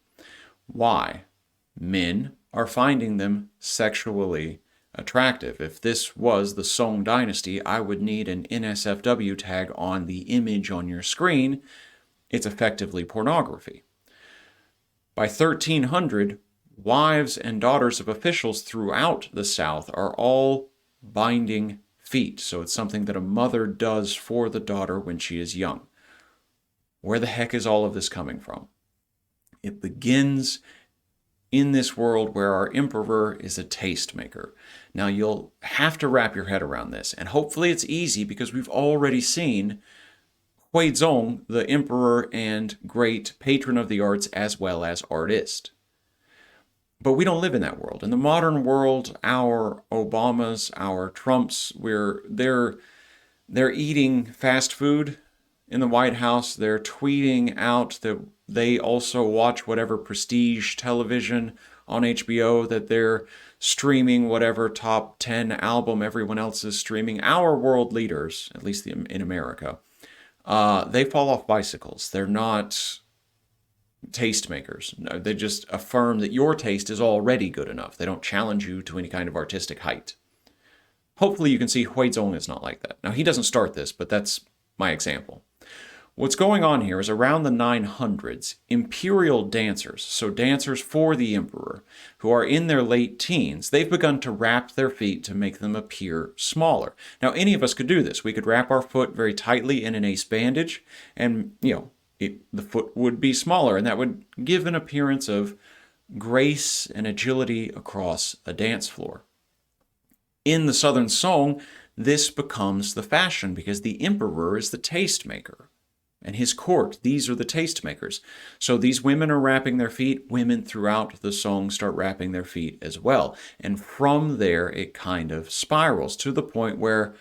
Why? Men are finding them sexually attractive. If this was the Song dynasty, I would need an NSFW tag on the image on your screen. It's effectively pornography. By 1300, wives and daughters of officials throughout the South are all binding feet. So it's something that a mother does for the daughter when she is young. Where the heck is all of this coming from? It begins in this world where our emperor is a tastemaker. Now, you'll have to wrap your head around this, and hopefully it's easy because we've already seen Huizong, the emperor and great patron of the arts as well as artist. But we don't live in that world. In the modern world, our Obamas, our Trumps, they're eating fast food in the White House. They're tweeting out that they also watch whatever prestige television on HBO, that they're streaming whatever top 10 album everyone else is streaming. Our world leaders, at least in America, they fall off bicycles. They're not tastemakers. No, they just affirm that your taste is already good enough. They don't challenge you to any kind of artistic height. Hopefully you can see Huizong is not like that. Now, he doesn't start this, but that's my example. What's going on here is around the 900s, imperial dancers, so dancers for the emperor, who are in their late teens, they've begun to wrap their feet to make them appear smaller. Now, any of us could do this. We could wrap our foot very tightly in an ace bandage, and, the foot would be smaller, and that would give an appearance of grace and agility across a dance floor. In the Southern Song, this becomes the fashion because the emperor is the tastemaker. And his court, these are the tastemakers. So these women are wrapping their feet. Women throughout the song start wrapping their feet as well. And from there, it kind of spirals to the point where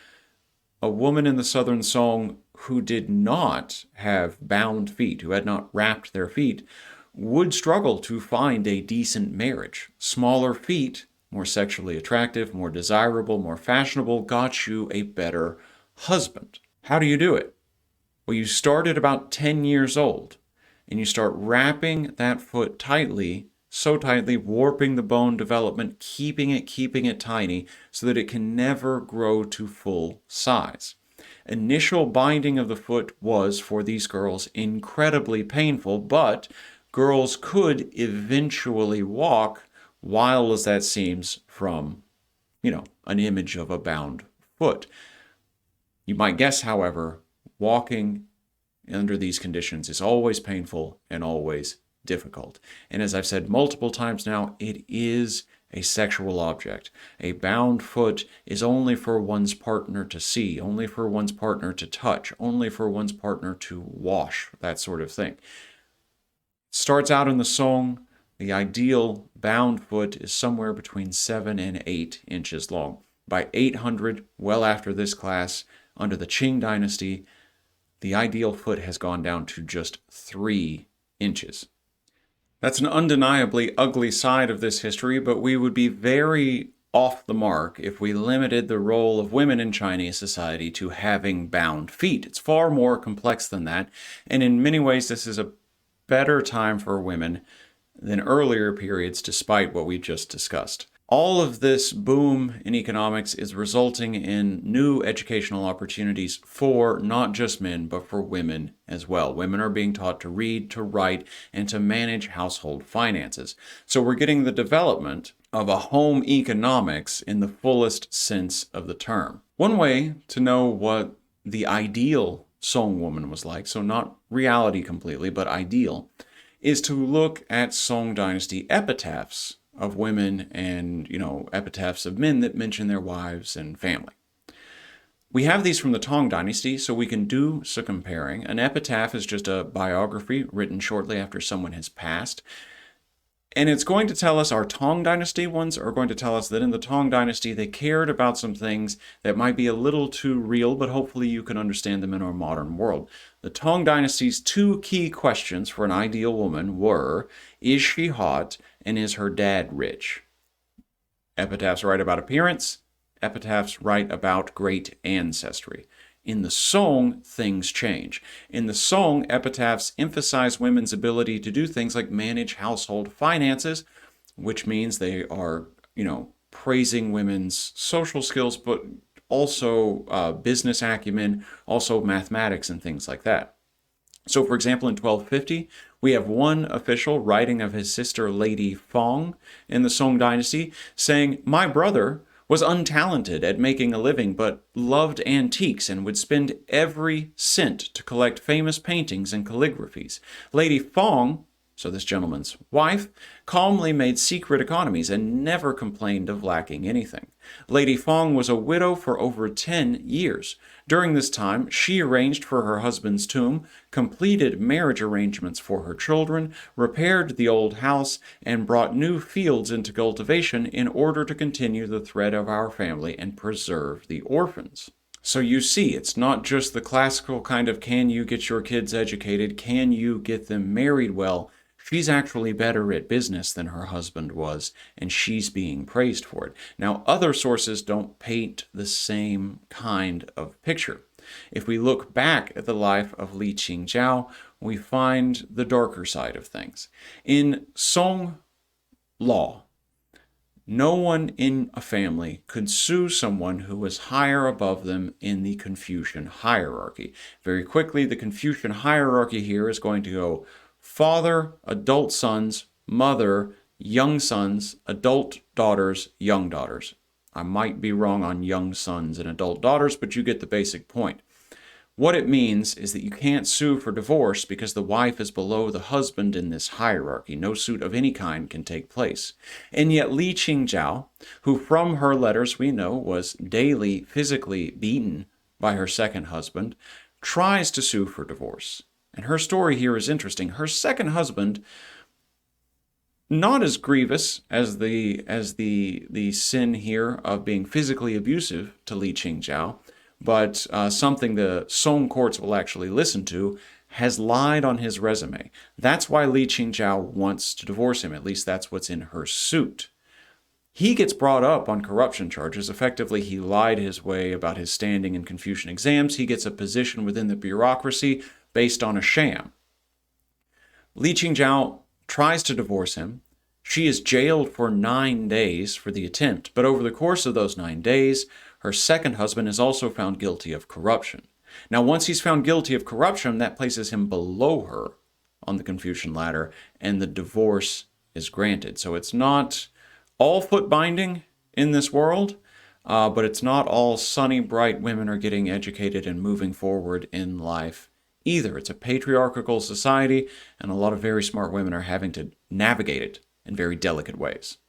a woman in the Southern Song who did not have bound feet, who had not wrapped their feet, would struggle to find a decent marriage. Smaller feet, more sexually attractive, more desirable, more fashionable, got you a better husband. How do you do it? Well, you start at about 10 years old, and you start wrapping that foot tightly, so tightly, warping the bone development, keeping it tiny, so that it can never grow to full size. Initial binding of the foot was, for these girls, incredibly painful, but girls could eventually walk, wild as that seems from, an image of a bound foot. You might guess, however, walking under these conditions is always painful and always difficult. And as I've said multiple times now, it is a sexual object. A bound foot is only for one's partner to see, only for one's partner to touch, only for one's partner to wash, that sort of thing. It starts out in the song, the ideal bound foot is somewhere between 7 and 8 inches long. By 800, well after this class, under the Qing dynasty, the ideal foot has gone down to just 3 inches. That's an undeniably ugly side of this history, but we would be very off the mark if we limited the role of women in Chinese society to having bound feet. It's far more complex than that, and in many ways this is a better time for women than earlier periods, despite what we just discussed. All of this boom in economics is resulting in new educational opportunities for not just men, but for women as well. Women are being taught to read, to write, and to manage household finances. So we're getting the development of a home economics in the fullest sense of the term. One way to know what the ideal Song woman was like, so not reality completely, but ideal, is to look at Song dynasty epitaphs of women and, epitaphs of men that mention their wives and family. We have these from the Tang dynasty, so we can do some comparing. An epitaph is just a biography written shortly after someone has passed. And it's going to tell us, our Tang dynasty ones are going to tell us that in the Tang dynasty, they cared about some things that might be a little too real, but hopefully you can understand them in our modern world. The Tang dynasty's 2 key questions for an ideal woman were, is she hot and is her dad rich? Epitaphs write about appearance. Epitaphs write about great ancestry. In the Song, things change. In the Song, epitaphs emphasize women's ability to do things like manage household finances, which means they are, praising women's social skills, but also business acumen, also mathematics and things like that. So, for example, in 1250, we have one official writing of his sister Lady Fong in the Song dynasty saying, "My brother was untalented at making a living, but loved antiques and would spend every cent to collect famous paintings and calligraphies. Lady Fong," so this gentleman's wife, "calmly made secret economies and never complained of lacking anything. Lady Fong was a widow for over 10 years. During this time, she arranged for her husband's tomb, completed marriage arrangements for her children, repaired the old house, and brought new fields into cultivation in order to continue the thread of our family and preserve the orphans." So you see, it's not just the classical kind of, can you get your kids educated, can you get them married well? She's actually better at business than her husband was, and she's being praised for it. Now, other sources don't paint the same kind of picture. If we look back at the life of Ching Zhao, we find the darker side of things. In Song law, No one in a family could sue someone who was higher above them in the Confucian hierarchy. Very quickly, the Confucian hierarchy here is going to go father, adult sons, mother, young sons, adult daughters, young daughters. I might be wrong on young sons and adult daughters, but you get the basic point. What it means is that you can't sue for divorce because the wife is below the husband in this hierarchy. No suit of any kind can take place. And yet Li Ching Zhao, who from her letters we know was daily physically beaten by her second husband, tries to sue for divorce. And her story here is interesting. Her second husband, not as grievous as the sin here of being physically abusive to Li Ching Zhao, but something the Song courts will actually listen to, has lied on his resume. That's why Li Ching Zhao wants to divorce him. At least that's what's in her suit. He gets brought up on corruption charges. Effectively, he lied his way about his standing in Confucian exams. He gets a position within the bureaucracy based on a sham. Li Ching Zhao tries to divorce him. She is jailed for 9 days for the attempt, but over the course of those 9 days, her second husband is also found guilty of corruption. Now, once he's found guilty of corruption, that places him below her on the Confucian ladder, and the divorce is granted. So it's not all footbinding in this world, but it's not all sunny, bright women are getting educated and moving forward in life either. It's a patriarchal society, and a lot of very smart women are having to navigate it in very delicate ways.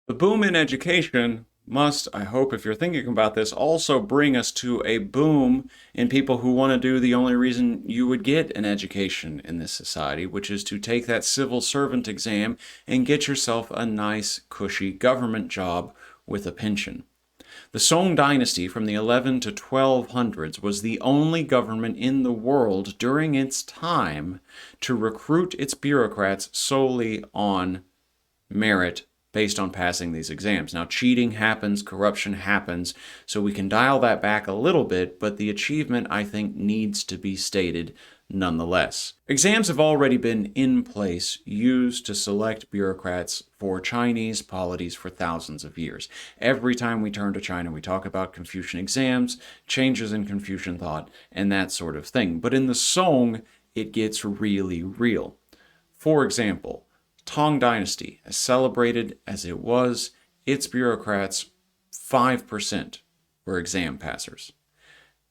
The boom in education must, I hope, if you're thinking about this, also bring us to a boom in people who want to do the only reason you would get an education in this society, which is to take that civil servant exam and get yourself a nice, cushy government job with a pension. The Song dynasty from the 11 to 1200s was the only government in the world during its time to recruit its bureaucrats solely on merit based on passing these exams. Now, cheating happens, corruption happens, so we can dial that back a little bit, but the achievement, I think, needs to be stated nonetheless. Exams have already been in place, used to select bureaucrats for Chinese polities for thousands of years. Every time we turn to China, we talk about Confucian exams, changes in Confucian thought, and that sort of thing. But in the Song, it gets really real. For example, Tang Dynasty, as celebrated as it was, its bureaucrats, 5% were exam passers.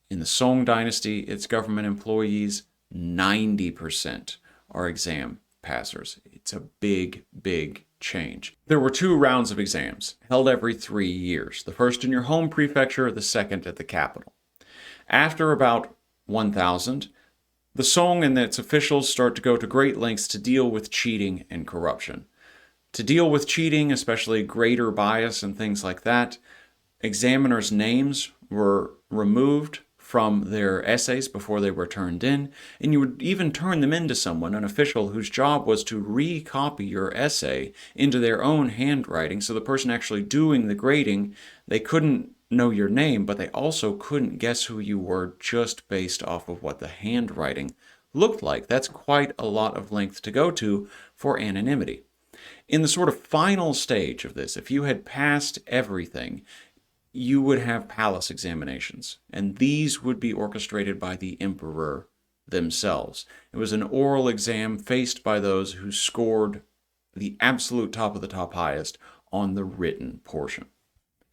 In the Song Dynasty, its government employees, 90% are exam passers. It's a big change. There were 2 rounds of exams, held every 3 years. The first in your home prefecture, the second at the capital. After about 1000, the Song and its officials start to go to great lengths to deal with cheating and corruption. To deal with cheating, especially grader bias and things like that, examiners' names were removed from their essays before they were turned in, and you would even turn them into someone, an official whose job was to recopy your essay into their own handwriting, so the person actually doing the grading, they couldn't know your name, but they also couldn't guess who you were just based off of what the handwriting looked like. That's quite a lot of length to go to for anonymity. In the sort of final stage of this, if you had passed everything, you would have palace examinations, and these would be orchestrated by the emperor themselves. It was an oral exam faced by those who scored the absolute top of the top highest on the written portion.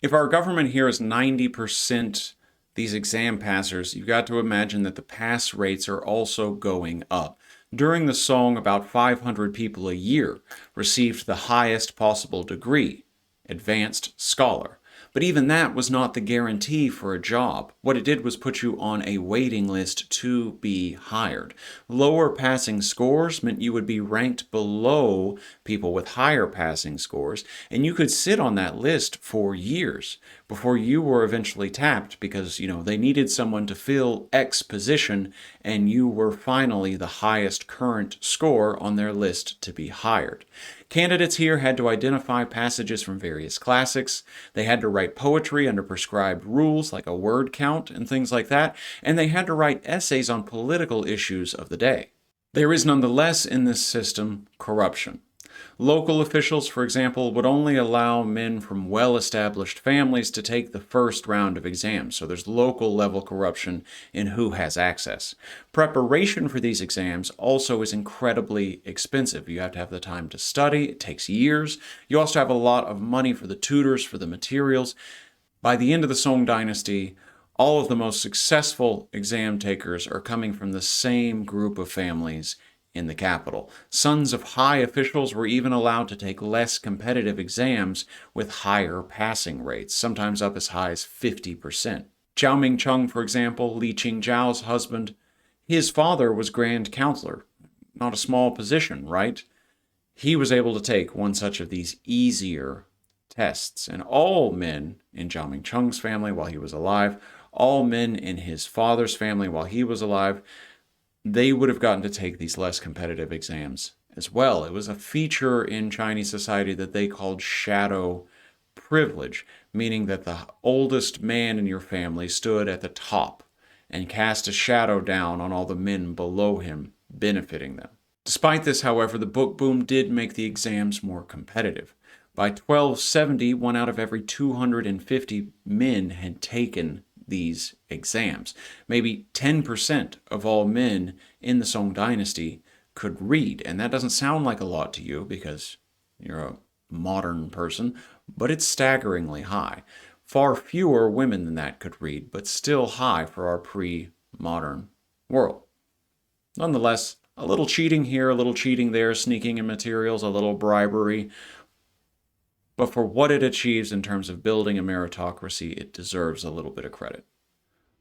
If our government here is 90% these exam passers, you've got to imagine that the pass rates are also going up. During the Song, about 500 people a year received the highest possible degree, advanced scholar. But even that was not the guarantee for a job. What it did was put you on a waiting list to be hired. Lower passing scores meant you would be ranked below people with higher passing scores, and you could sit on that list for years before you were eventually tapped because, they needed someone to fill X position, and you were finally the highest current score on their list to be hired. Candidates here had to identify passages from various classics. They had to write poetry under prescribed rules like a word count and things like that, and they had to write essays on political issues of the day. There is nonetheless in this system corruption. Local officials, for example, would only allow men from well-established families to take the first round of exams, so there's local level corruption in who has access. Preparation for these exams also is incredibly expensive. You have to have the time to study, it takes years. You also have a lot of money for the tutors, for the materials. By the end of the Song Dynasty, all of the most successful exam takers are coming from the same group of families in the capital. Sons of high officials were even allowed to take less competitive exams with higher passing rates, sometimes up as high as 50%. Zhao Mingcheng, for example, Li Ching Zhao's husband, his father was Grand Counselor. Not a small position, right? He was able to take one such of these easier tests, and all men in Zhao Mingcheng's family while he was alive, all men in his father's family while he was alive, they would have gotten to take these less competitive exams as well. It was a feature in Chinese society that they called shadow privilege, meaning that the oldest man in your family stood at the top and cast a shadow down on all the men below him, benefiting them. Despite this, however, the book boom did make the exams more competitive. By 1270, 1 out of every 250 men had taken these exams. Maybe 10% of all men in the Song Dynasty could read, and that doesn't sound like a lot to you because you're a modern person, but it's staggeringly high. Far fewer women than that could read, but still high for our pre-modern world. Nonetheless, a little cheating here, a little cheating there, sneaking in materials, a little bribery. But for what it achieves in terms of building a meritocracy, it deserves a little bit of credit.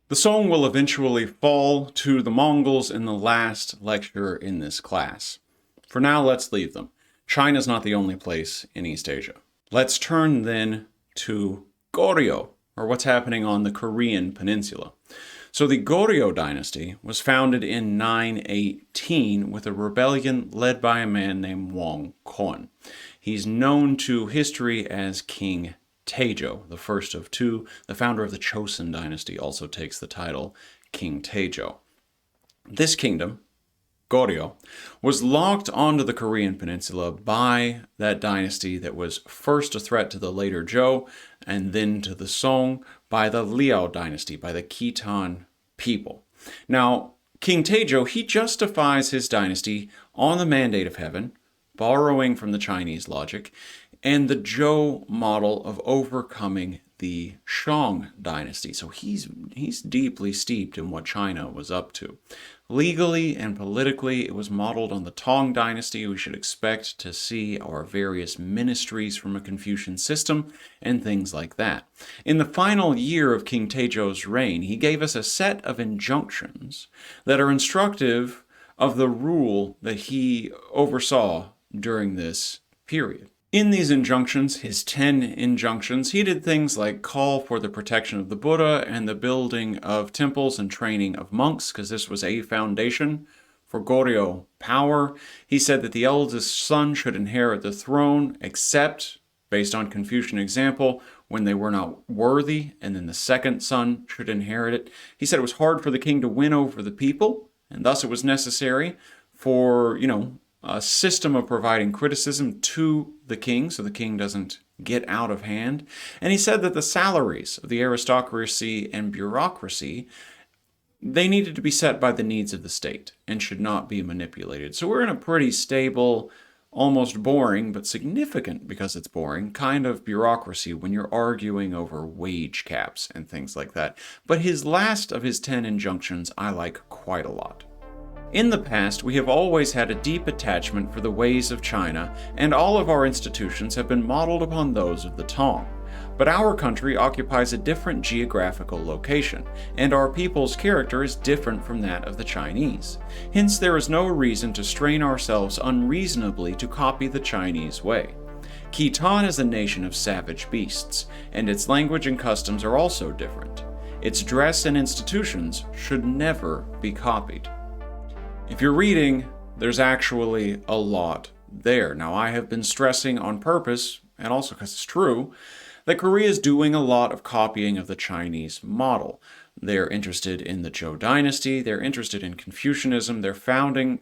The Song will eventually fall to the Mongols in the last lecture in this class. For now, let's leave them. China's not the only place in East Asia. Let's turn then to Koryo, or what's happening on the Korean peninsula. So the Koryo dynasty was founded in 918 with a rebellion led by a man named Wang Kon. He's known to history as King Taejo, the first of two. The founder of the Chosun dynasty also takes the title King Taejo. This kingdom, Koryo, was locked onto the Korean peninsula by that dynasty that was first a threat to the later Zhou and then to the Song by the Liao dynasty, by the Khitan people. Now, King Taejo, he justifies his dynasty on the mandate of heaven, borrowing from the Chinese logic, and the Zhou model of overcoming the Shang dynasty. So he's deeply steeped in what China was up to. Legally and politically, it was modeled on the Tang dynasty. We should expect to see our various ministries from a Confucian system and things like that. In the final year of King Taejo's reign, he gave us a set of injunctions that are instructive of the rule that he oversaw during this period. In these injunctions, his 10 injunctions, he did things like call for the protection of the Buddha and the building of temples and training of monks, because this was a foundation for Koryo power. He said that the eldest son should inherit the throne, except, based on Confucian example, when they were not worthy, and then the second son should inherit it. He said it was hard for the king to win over the people, and thus it was necessary for, a system of providing criticism to the king so the king doesn't get out of hand. And he said that the salaries of the aristocracy and bureaucracy, they needed to be set by the needs of the state and should not be manipulated. So we're in a pretty stable, almost boring, but significant because it's boring, kind of bureaucracy when you're arguing over wage caps and things like that. But his last of his 10 injunctions I like quite a lot. In the past, we have always had a deep attachment for the ways of China, and all of our institutions have been modeled upon those of the Tang. But our country occupies a different geographical location, and our people's character is different from that of the Chinese. Hence, there is no reason to strain ourselves unreasonably to copy the Chinese way. Khitan is a nation of savage beasts, and its language and customs are also different. Its dress and institutions should never be copied. If you're reading, there's actually a lot there. Now, I have been stressing on purpose, and also because it's true, that Korea is doing a lot of copying of the Chinese model. They're interested in the Zhou dynasty, they're interested in Confucianism, they're founding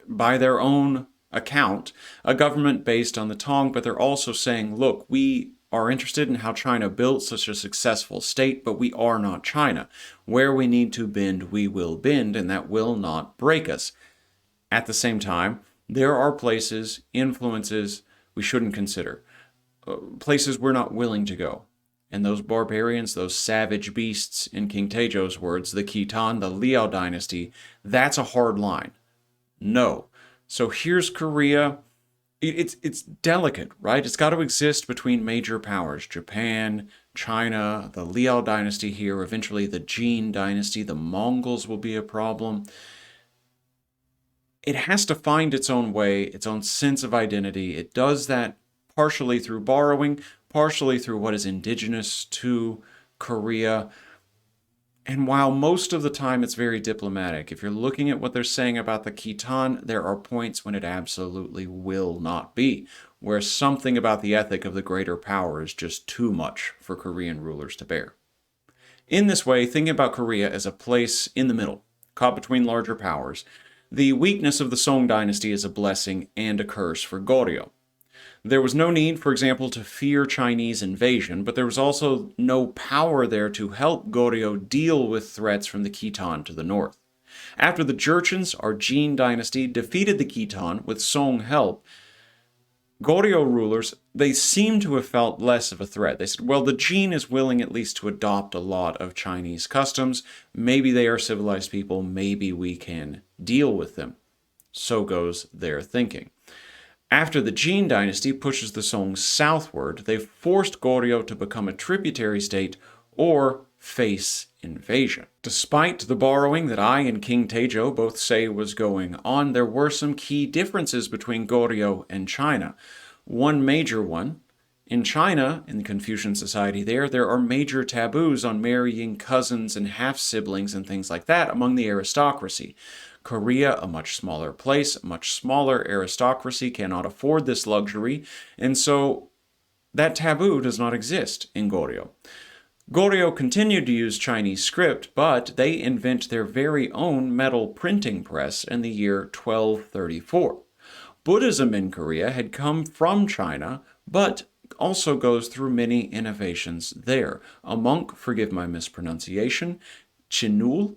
by their own account a government based on the Tong, but they're also saying, look, we are interested in how China built such a successful state, but we are not China. Where we need to bend, we will bend, and that will not break us. At the same time, there are places, influences we shouldn't consider, places we're not willing to go. And those barbarians, those savage beasts, in King Taejo's words, the Khitan, the Liao dynasty, that's a hard line. No. So here's Korea. It's delicate, right? It's got to exist between major powers. Japan, China, the Liao dynasty here, eventually the Jin dynasty, the Mongols will be a problem. It has to find its own way, its own sense of identity. It does that partially through borrowing, partially through what is indigenous to Korea. And while most of the time it's very diplomatic, if you're looking at what they're saying about the Khitan, there are points when it absolutely will not be, where something about the ethic of the greater power is just too much for Korean rulers to bear. In this way, thinking about Korea as a place in the middle, caught between larger powers, the weakness of the Song dynasty is a blessing and a curse for Koryo. There was no need, for example, to fear Chinese invasion, but there was also no power there to help Koryo deal with threats from the Khitan to the north. After the Jurchens, or Jin dynasty, defeated the Khitan with Song help, Koryo rulers, they seem to have felt less of a threat. They said, well, the Jin is willing at least to adopt a lot of Chinese customs. Maybe they are civilized people. Maybe we can deal with them. So goes their thinking. After the Jin dynasty pushes the Song southward, they forced Koryo to become a tributary state or face invasion. Despite the borrowing that I and King Taejo both say was going on, there were some key differences between Koryo and China. One major one, in China, in the Confucian society there are major taboos on marrying cousins and half-siblings and things like that among the aristocracy. Korea, a much smaller place, a much smaller aristocracy, cannot afford this luxury, and so that taboo does not exist in Koryo. Koryo continued to use Chinese script, but they invent their very own metal printing press in the year 1234. Buddhism in Korea had come from China, but also goes through many innovations there. A monk, forgive my mispronunciation, Chinul,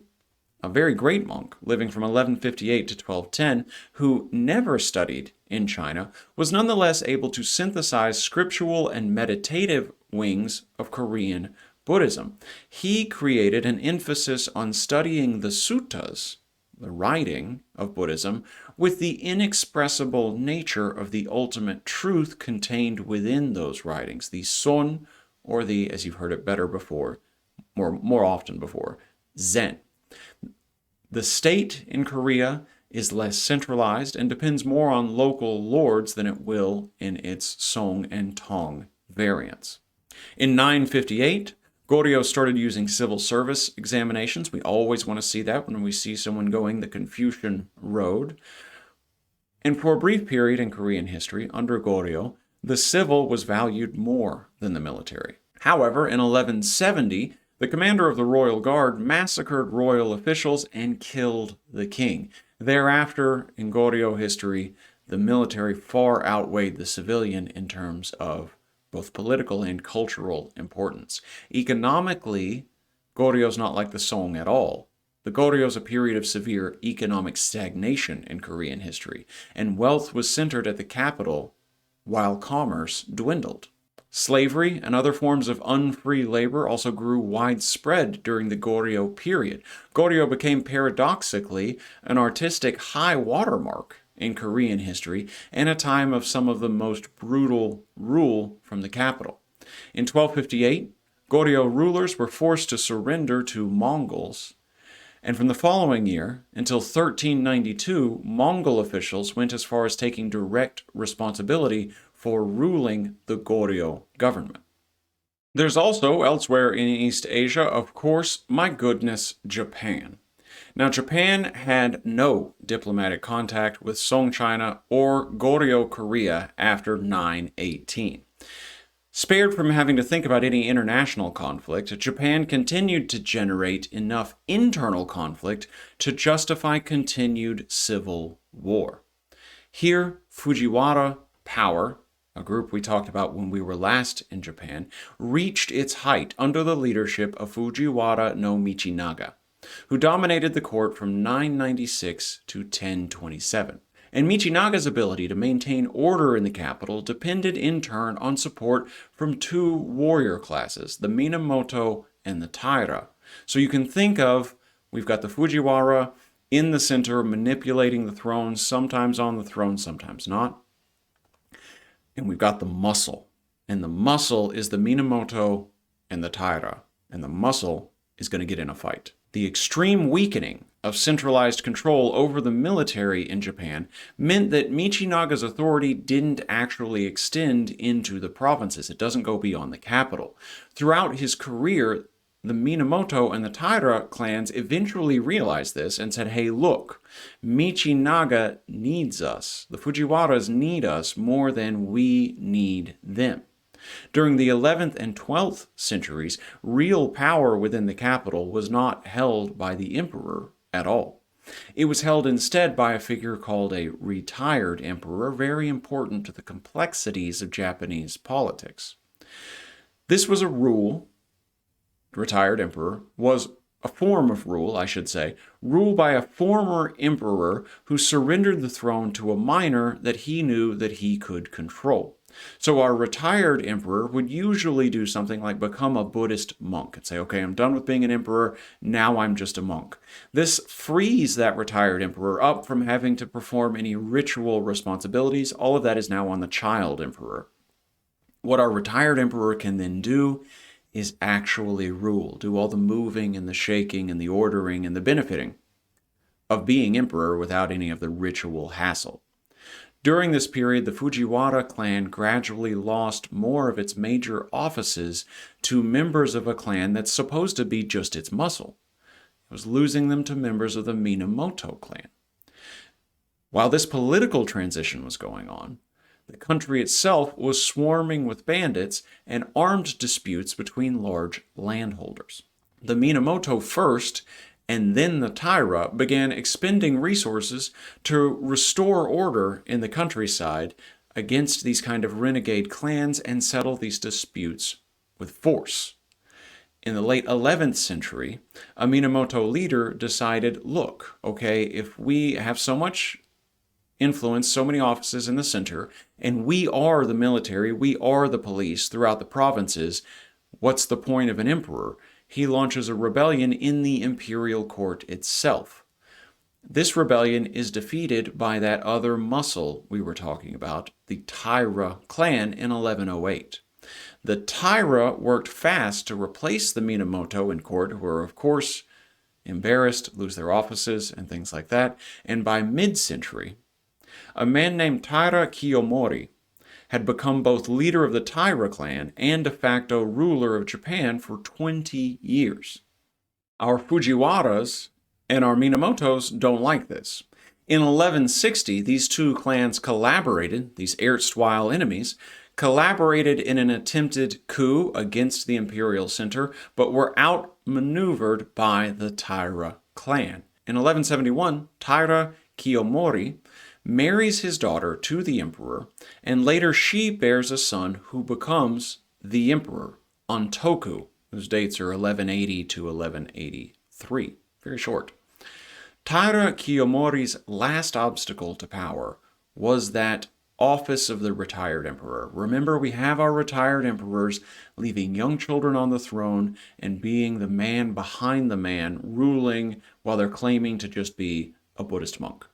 a very great monk living from 1158 to 1210, who never studied in China, was nonetheless able to synthesize scriptural and meditative wings of Korean Buddhism. He created an emphasis on studying the suttas, the writing of Buddhism, with the inexpressible nature of the ultimate truth contained within those writings, the son, or the, as you've heard it better before, more often before, Zen. The state in Korea is less centralized and depends more on local lords than it will in its Song and Tong variants. In 958, Koryo started using civil service examinations. We always want to see that when we see someone going the Confucian road. And for a brief period in Korean history, under Koryo, the civil was valued more than the military. However, in 1170, the commander of the royal guard massacred royal officials and killed the king. Thereafter, in Koryo history, the military far outweighed the civilian in terms of both political and cultural importance. Economically, Koryo is not like the Song at all. The Koryo is a period of severe economic stagnation in Korean history, and wealth was centered at the capital while commerce dwindled. Slavery and other forms of unfree labor also grew widespread during the Koryo period. Koryo became paradoxically an artistic high watermark in Korean history and a time of some of the most brutal rule from the capital. In 1258, Koryo rulers were forced to surrender to Mongols, and from the following year until 1392, Mongol officials went as far as taking direct responsibility for ruling the Koryo government. There's also, elsewhere in East Asia, of course, my goodness, Japan. Now, Japan had no diplomatic contact with Song China or Koryo Korea after 918. Spared from having to think about any international conflict, Japan continued to generate enough internal conflict to justify continued civil war. Here, Fujiwara power, a group we talked about when we were last in Japan, reached its height under the leadership of Fujiwara no Michinaga, who dominated the court from 996 to 1027. And Michinaga's ability to maintain order in the capital depended in turn on support from two warrior classes, the Minamoto and the Taira. So you can think of, we've got the Fujiwara in the center manipulating the throne, sometimes on the throne, sometimes not. And we've got the muscle. And the muscle is the Minamoto and the Taira. And the muscle is going to get in a fight. The extreme weakening of centralized control over the military in Japan meant that Michinaga's authority didn't actually extend into the provinces. It doesn't go beyond the capital. Throughout his career, the Minamoto and the Taira clans eventually realized this and said, hey, look, Michinaga needs us. The Fujiwaras need us more than we need them. During the 11th and 12th centuries, real power within the capital was not held by the emperor at all. It was held instead by a figure called a retired emperor, very important to the complexities of Japanese politics. This was a rule, retired emperor, was a form of rule, I should say, rule by a former emperor who surrendered the throne to a minor that he knew that he could control. So our retired emperor would usually do something like become a Buddhist monk and say, okay, I'm done with being an emperor, now I'm just a monk. This frees that retired emperor up from having to perform any ritual responsibilities. All of that is now on the child emperor. What our retired emperor can then do is actually rule, do all the moving and the shaking and the ordering and the benefiting of being emperor without any of the ritual hassle. During this period, the Fujiwara clan gradually lost more of its major offices to members of a clan that's supposed to be just its muscle. It was losing them to members of the Minamoto clan. While this political transition was going on, the country itself was swarming with bandits and armed disputes between large landholders. The Minamoto first, and then the Taira, began expending resources to restore order in the countryside against these kind of renegade clans and settle these disputes with force. In the late 11th century, a Minamoto leader decided, look, okay, if we have so much influence, so many offices in the center, and we are the military, we are the police throughout the provinces, what's the point of an emperor? He launches a rebellion in the imperial court itself. This rebellion is defeated by that other muscle we were talking about, the Taira clan, in 1108. The Taira worked fast to replace the Minamoto in court, who are, of course, embarrassed, lose their offices, and things like that. And by mid-century, a man named Taira Kiyomori had become both leader of the Taira clan and de facto ruler of Japan for 20 years. Our Fujiwaras and our Minamotos don't like this. In 1160, these two clans collaborated, these erstwhile enemies, collaborated in an attempted coup against the imperial center, but were outmaneuvered by the Taira clan. In 1171, Taira Kiyomori marries his daughter to the emperor, and later she bears a son who becomes the emperor, Ontoku, whose dates are 1180 to 1183. Very short. Taira Kiyomori's last obstacle to power was that office of the retired emperor. Remember, we have our retired emperors leaving young children on the throne and being the man behind the man, ruling while they're claiming to just be a Buddhist monk.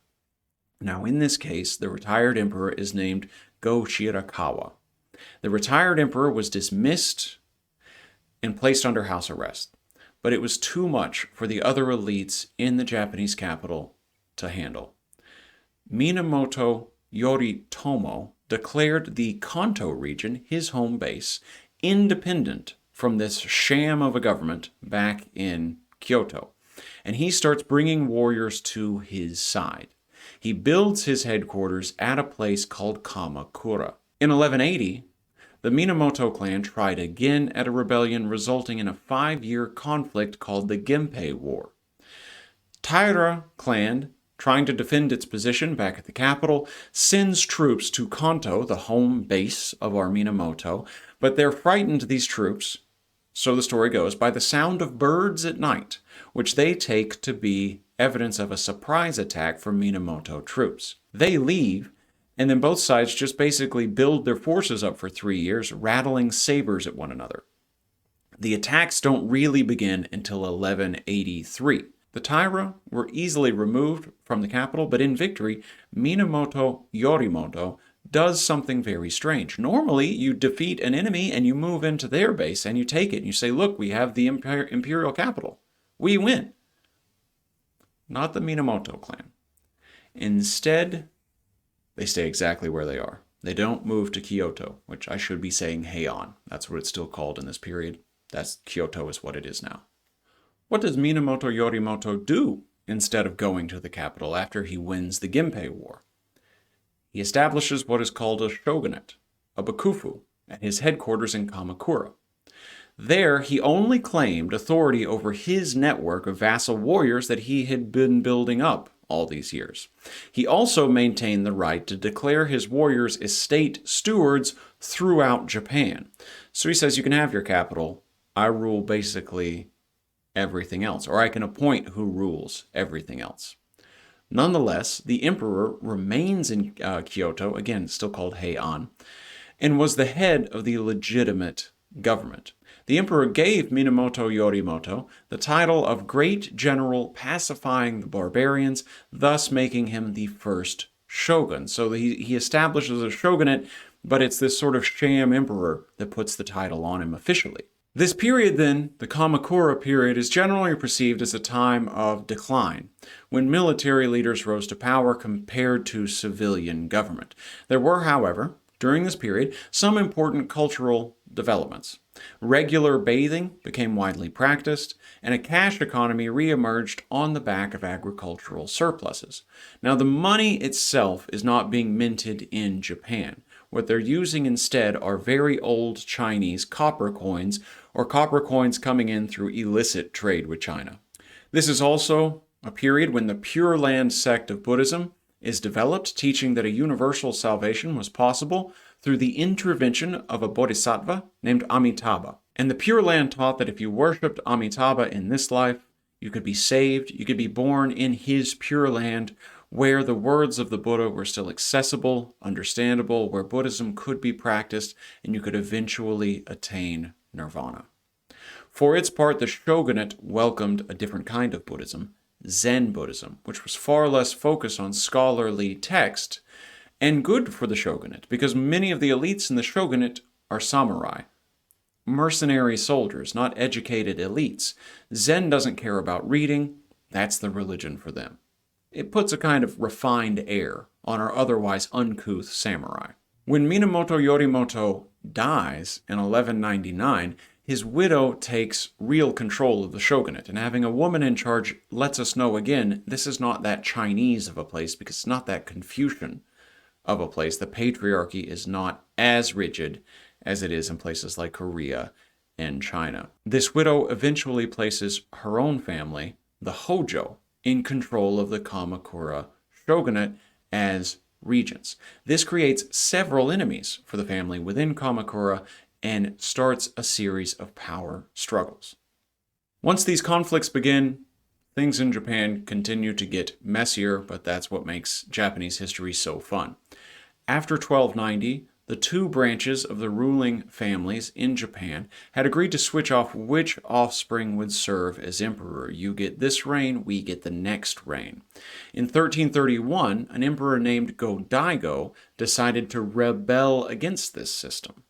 Now, in this case, the retired emperor is named Go Shirakawa. The retired emperor was dismissed and placed under house arrest, but it was too much for the other elites in the Japanese capital to handle. Minamoto Yoritomo declared the Kanto region, his home base, independent from this sham of a government back in Kyoto, and he starts bringing warriors to his side. He builds his headquarters at a place called Kamakura. In 1180, the Minamoto clan tried again at a rebellion, resulting in a 5-year conflict called the Genpei War. Taira clan trying to defend its position back at the capital, sends troops to Kanto, the home base of our Minamoto, but they're frightened, these troops, so the story goes, by the sound of birds at night, which they take to be evidence of a surprise attack from Minamoto troops. They leave, and then both sides just basically build their forces up for 3 years, rattling sabers at one another. The attacks don't really begin until 1183. The Taira were easily removed from the capital, but in victory, Minamoto Yorimoto does something very strange. Normally, you defeat an enemy and you move into their base and you take it and you say, look, we have the imperial capital. We win. Not the Minamoto clan. Instead, they stay exactly where they are. They don't move to Kyoto, which I should be saying Heian. That's what it's still called in this period. Kyoto is what it is now. What does Minamoto Yorimoto do instead of going to the capital after he wins the Genpei War? He establishes what is called a shogunate, a bakufu, at his headquarters in Kamakura. There, he only claimed authority over his network of vassal warriors that he had been building up all these years. He also maintained the right to declare his warriors estate stewards throughout Japan. So he says, you can have your capital. I rule basically everything else, or I can appoint who rules everything else. Nonetheless, the emperor remains in Kyoto, again, still called Heian, and was the head of the legitimate government. The emperor gave Minamoto Yorimoto the title of Great General Pacifying the Barbarians, thus making him the first shogun. So he establishes a shogunate, but it's this sort of sham emperor that puts the title on him officially. This period then, the Kamakura period, is generally perceived as a time of decline, when military leaders rose to power compared to civilian government. There were, however, during this period, some important cultural developments. Regular bathing became widely practiced, and a cash economy reemerged on the back of agricultural surpluses. Now, the money itself is not being minted in Japan. What they're using instead are very old Chinese copper coins, or copper coins coming in through illicit trade with China. This is also a period when the Pure Land sect of Buddhism is developed, teaching that a universal salvation was possible through the intervention of a bodhisattva named Amitabha. And the Pure Land taught that if you worshipped Amitabha in this life, you could be saved, you could be born in his Pure Land, where the words of the Buddha were still accessible, understandable, where Buddhism could be practiced, and you could eventually attain nirvana. For its part, the shogunate welcomed a different kind of Buddhism, Zen Buddhism, which was far less focused on scholarly text, and good for the shogunate, because many of the elites in the shogunate are samurai, mercenary soldiers, not educated elites. Zen doesn't care about reading. That's the religion for them. It puts a kind of refined air on our otherwise uncouth samurai. When Minamoto Yorimoto dies in 1199, his widow takes real control of the shogunate, and having a woman in charge lets us know again, this is not that Chinese of a place, because it's not that Confucian of a place. The patriarchy is not as rigid as it is in places like Korea and China. This widow eventually places her own family, the Hojo, in control of the Kamakura shogunate as regents. This creates several enemies for the family within Kamakura and starts a series of power struggles. Once these conflicts begin, things in Japan continue to get messier, but that's what makes Japanese history so fun. After 1290, the two branches of the ruling families in Japan had agreed to switch off which offspring would serve as emperor. You get this reign, we get the next reign. In 1331, an emperor named Go-Daigo decided to rebel against this system.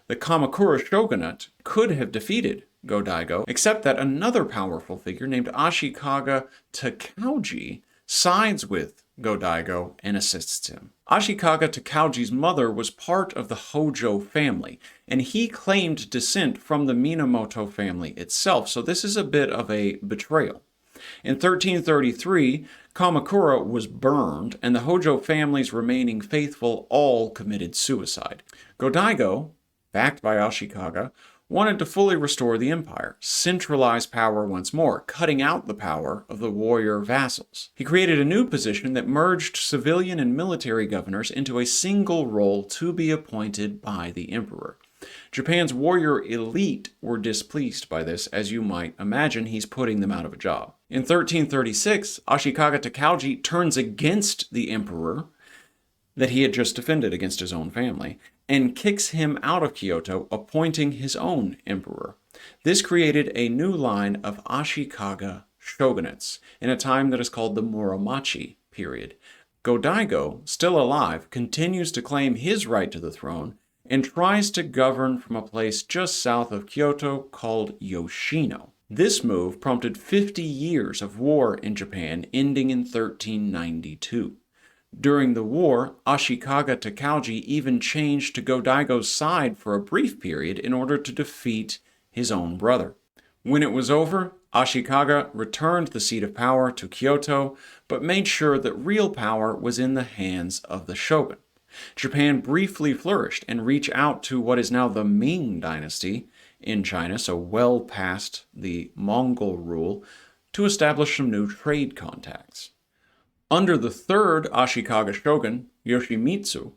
The Kamakura shogunate could have defeated Go-Daigo, except that another powerful figure named Ashikaga Takauji sides with Go-Daigo and assists him. Ashikaga Takauji's mother was part of the Hojo family, and he claimed descent from the Minamoto family itself, so this is a bit of a betrayal. In 1333, Kamakura was burned, and the Hojo family's remaining faithful all committed suicide. Go-Daigo, backed by Ashikaga, wanted to fully restore the empire, centralize power once more, cutting out the power of the warrior vassals. He created a new position that merged civilian and military governors into a single role to be appointed by the emperor. Japan's warrior elite were displeased by this. As you might imagine, he's putting them out of a job. In 1336, Ashikaga Takauji turns against the emperor that he had just defended against his own family, and kicks him out of Kyoto, appointing his own emperor. This created a new line of Ashikaga shogunates in a time that is called the Muromachi period. Go-Daigo, still alive, continues to claim his right to the throne and tries to govern from a place just south of Kyoto called Yoshino. This move prompted 50 years of war in Japan, ending in 1392. During the war, Ashikaga Takauji even changed to Go-Daigo's side for a brief period in order to defeat his own brother. When it was over, Ashikaga returned the seat of power to Kyoto, but made sure that real power was in the hands of the shogun. Japan briefly flourished and reached out to what is now the Ming dynasty in China, so well past the Mongol rule, to establish some new trade contacts. Under the third Ashikaga shogun, Yoshimitsu,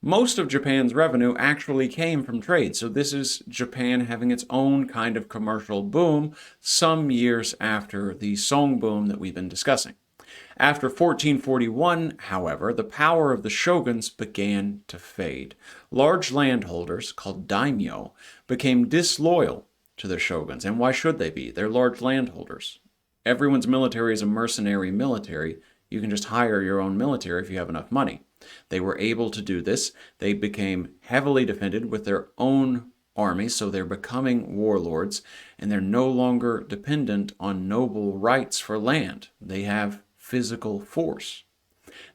most of Japan's revenue actually came from trade, so this is Japan having its own kind of commercial boom some years after the Song boom that we've been discussing. After 1441, however, the power of the shoguns began to fade. Large landholders, called daimyo, became disloyal to the shoguns. And why should they be? They're large landholders. Everyone's military is a mercenary military. You can just hire your own military if you have enough money. They were able to do this. They became heavily defended with their own armies, so they're becoming warlords, and they're no longer dependent on noble rights for land. They have physical force.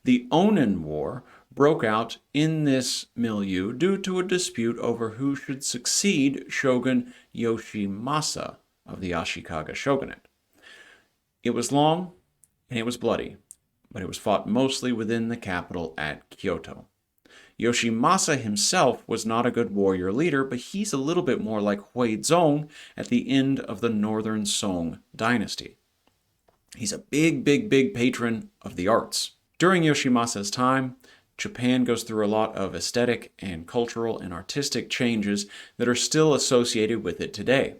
The Onin War broke out in this milieu due to a dispute over who should succeed Shogun Yoshimasa of the Ashikaga shogunate. It was long and it was bloody, but it was fought mostly within the capital at Kyoto. Yoshimasa himself was not a good warrior leader, but he's a little bit more like Huizong at the end of the Northern Song dynasty. He's a big patron of the arts. During Yoshimasa's time, Japan goes through a lot of aesthetic and cultural and artistic changes that are still associated with it today.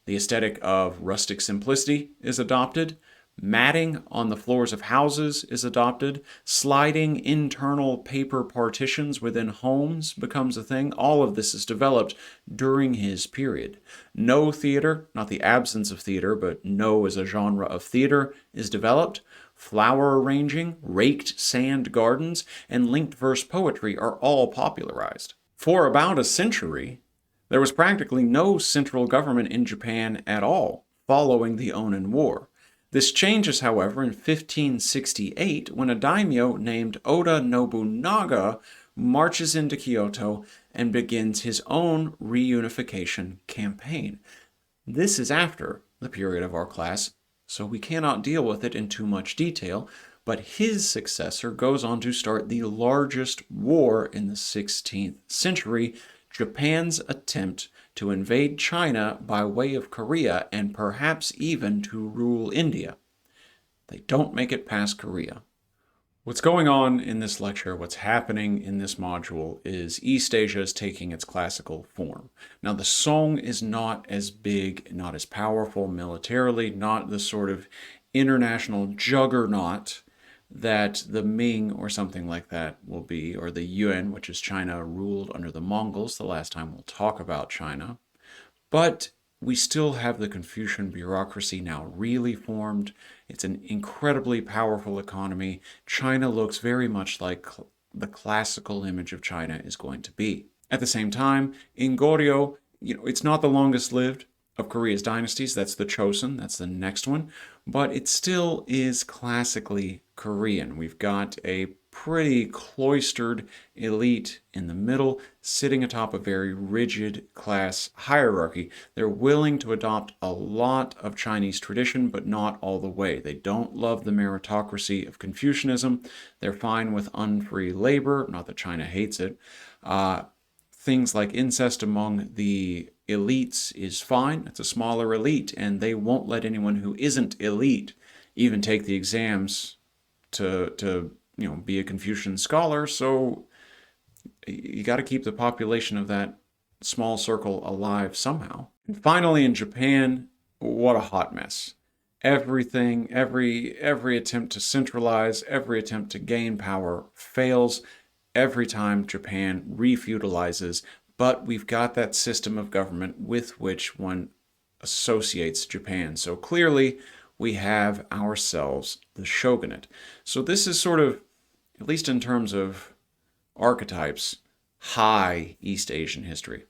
The aesthetic of rustic simplicity is adopted. Matting on the floors of houses is adopted. Sliding internal paper partitions within homes becomes a thing. All of this is developed during his period. No theater, not the absence of theater, but no as a genre of theater, is developed. Flower arranging, raked sand gardens, and linked verse poetry are all popularized. For about a century, there was practically no central government in Japan at all following the Onin War. This changes, however, in 1568 when a daimyo named Oda Nobunaga marches into Kyoto and begins his own reunification campaign. This is after the period of our class, so we cannot deal with it in too much detail, but his successor goes on to start the largest war in the 16th century, Japan's attempt to invade China by way of Korea and perhaps even to rule India. They don't make it past Korea. What's going on in this lecture, what's happening in this module, is East Asia is taking its classical form. Now, the Song is not as big, not as powerful militarily, not the sort of international juggernaut that the Ming or something like that will be, or the Yuan, which is China ruled under the Mongols, the last time we'll talk about China. But we still have the Confucian bureaucracy now really formed. It's an incredibly powerful economy. China looks very much like the classical image of China is going to be. At the same time, in Koryo, it's not the longest lived of Korea's dynasties. That's the Chosun, that's the next one. But it still is classically Korean. We've got a pretty cloistered elite in the middle, sitting atop a very rigid class hierarchy. They're willing to adopt a lot of Chinese tradition, but not all the way. They don't love the meritocracy of Confucianism. They're fine with unfree labor, not that China hates it. things like incest among the elites is fine. It's a smaller elite, and they won't let anyone who isn't elite even take the exams to be a Confucian scholar. So you got to keep the population of that small circle alive somehow. And finally, in Japan, what a hot mess. Everything, every attempt to centralize, every attempt to gain power fails every time Japan refeudalizes. But we've got that system of government with which one associates Japan. So clearly, we have ourselves the shogunate. So this is sort of, at least in terms of archetypes, high East Asian history.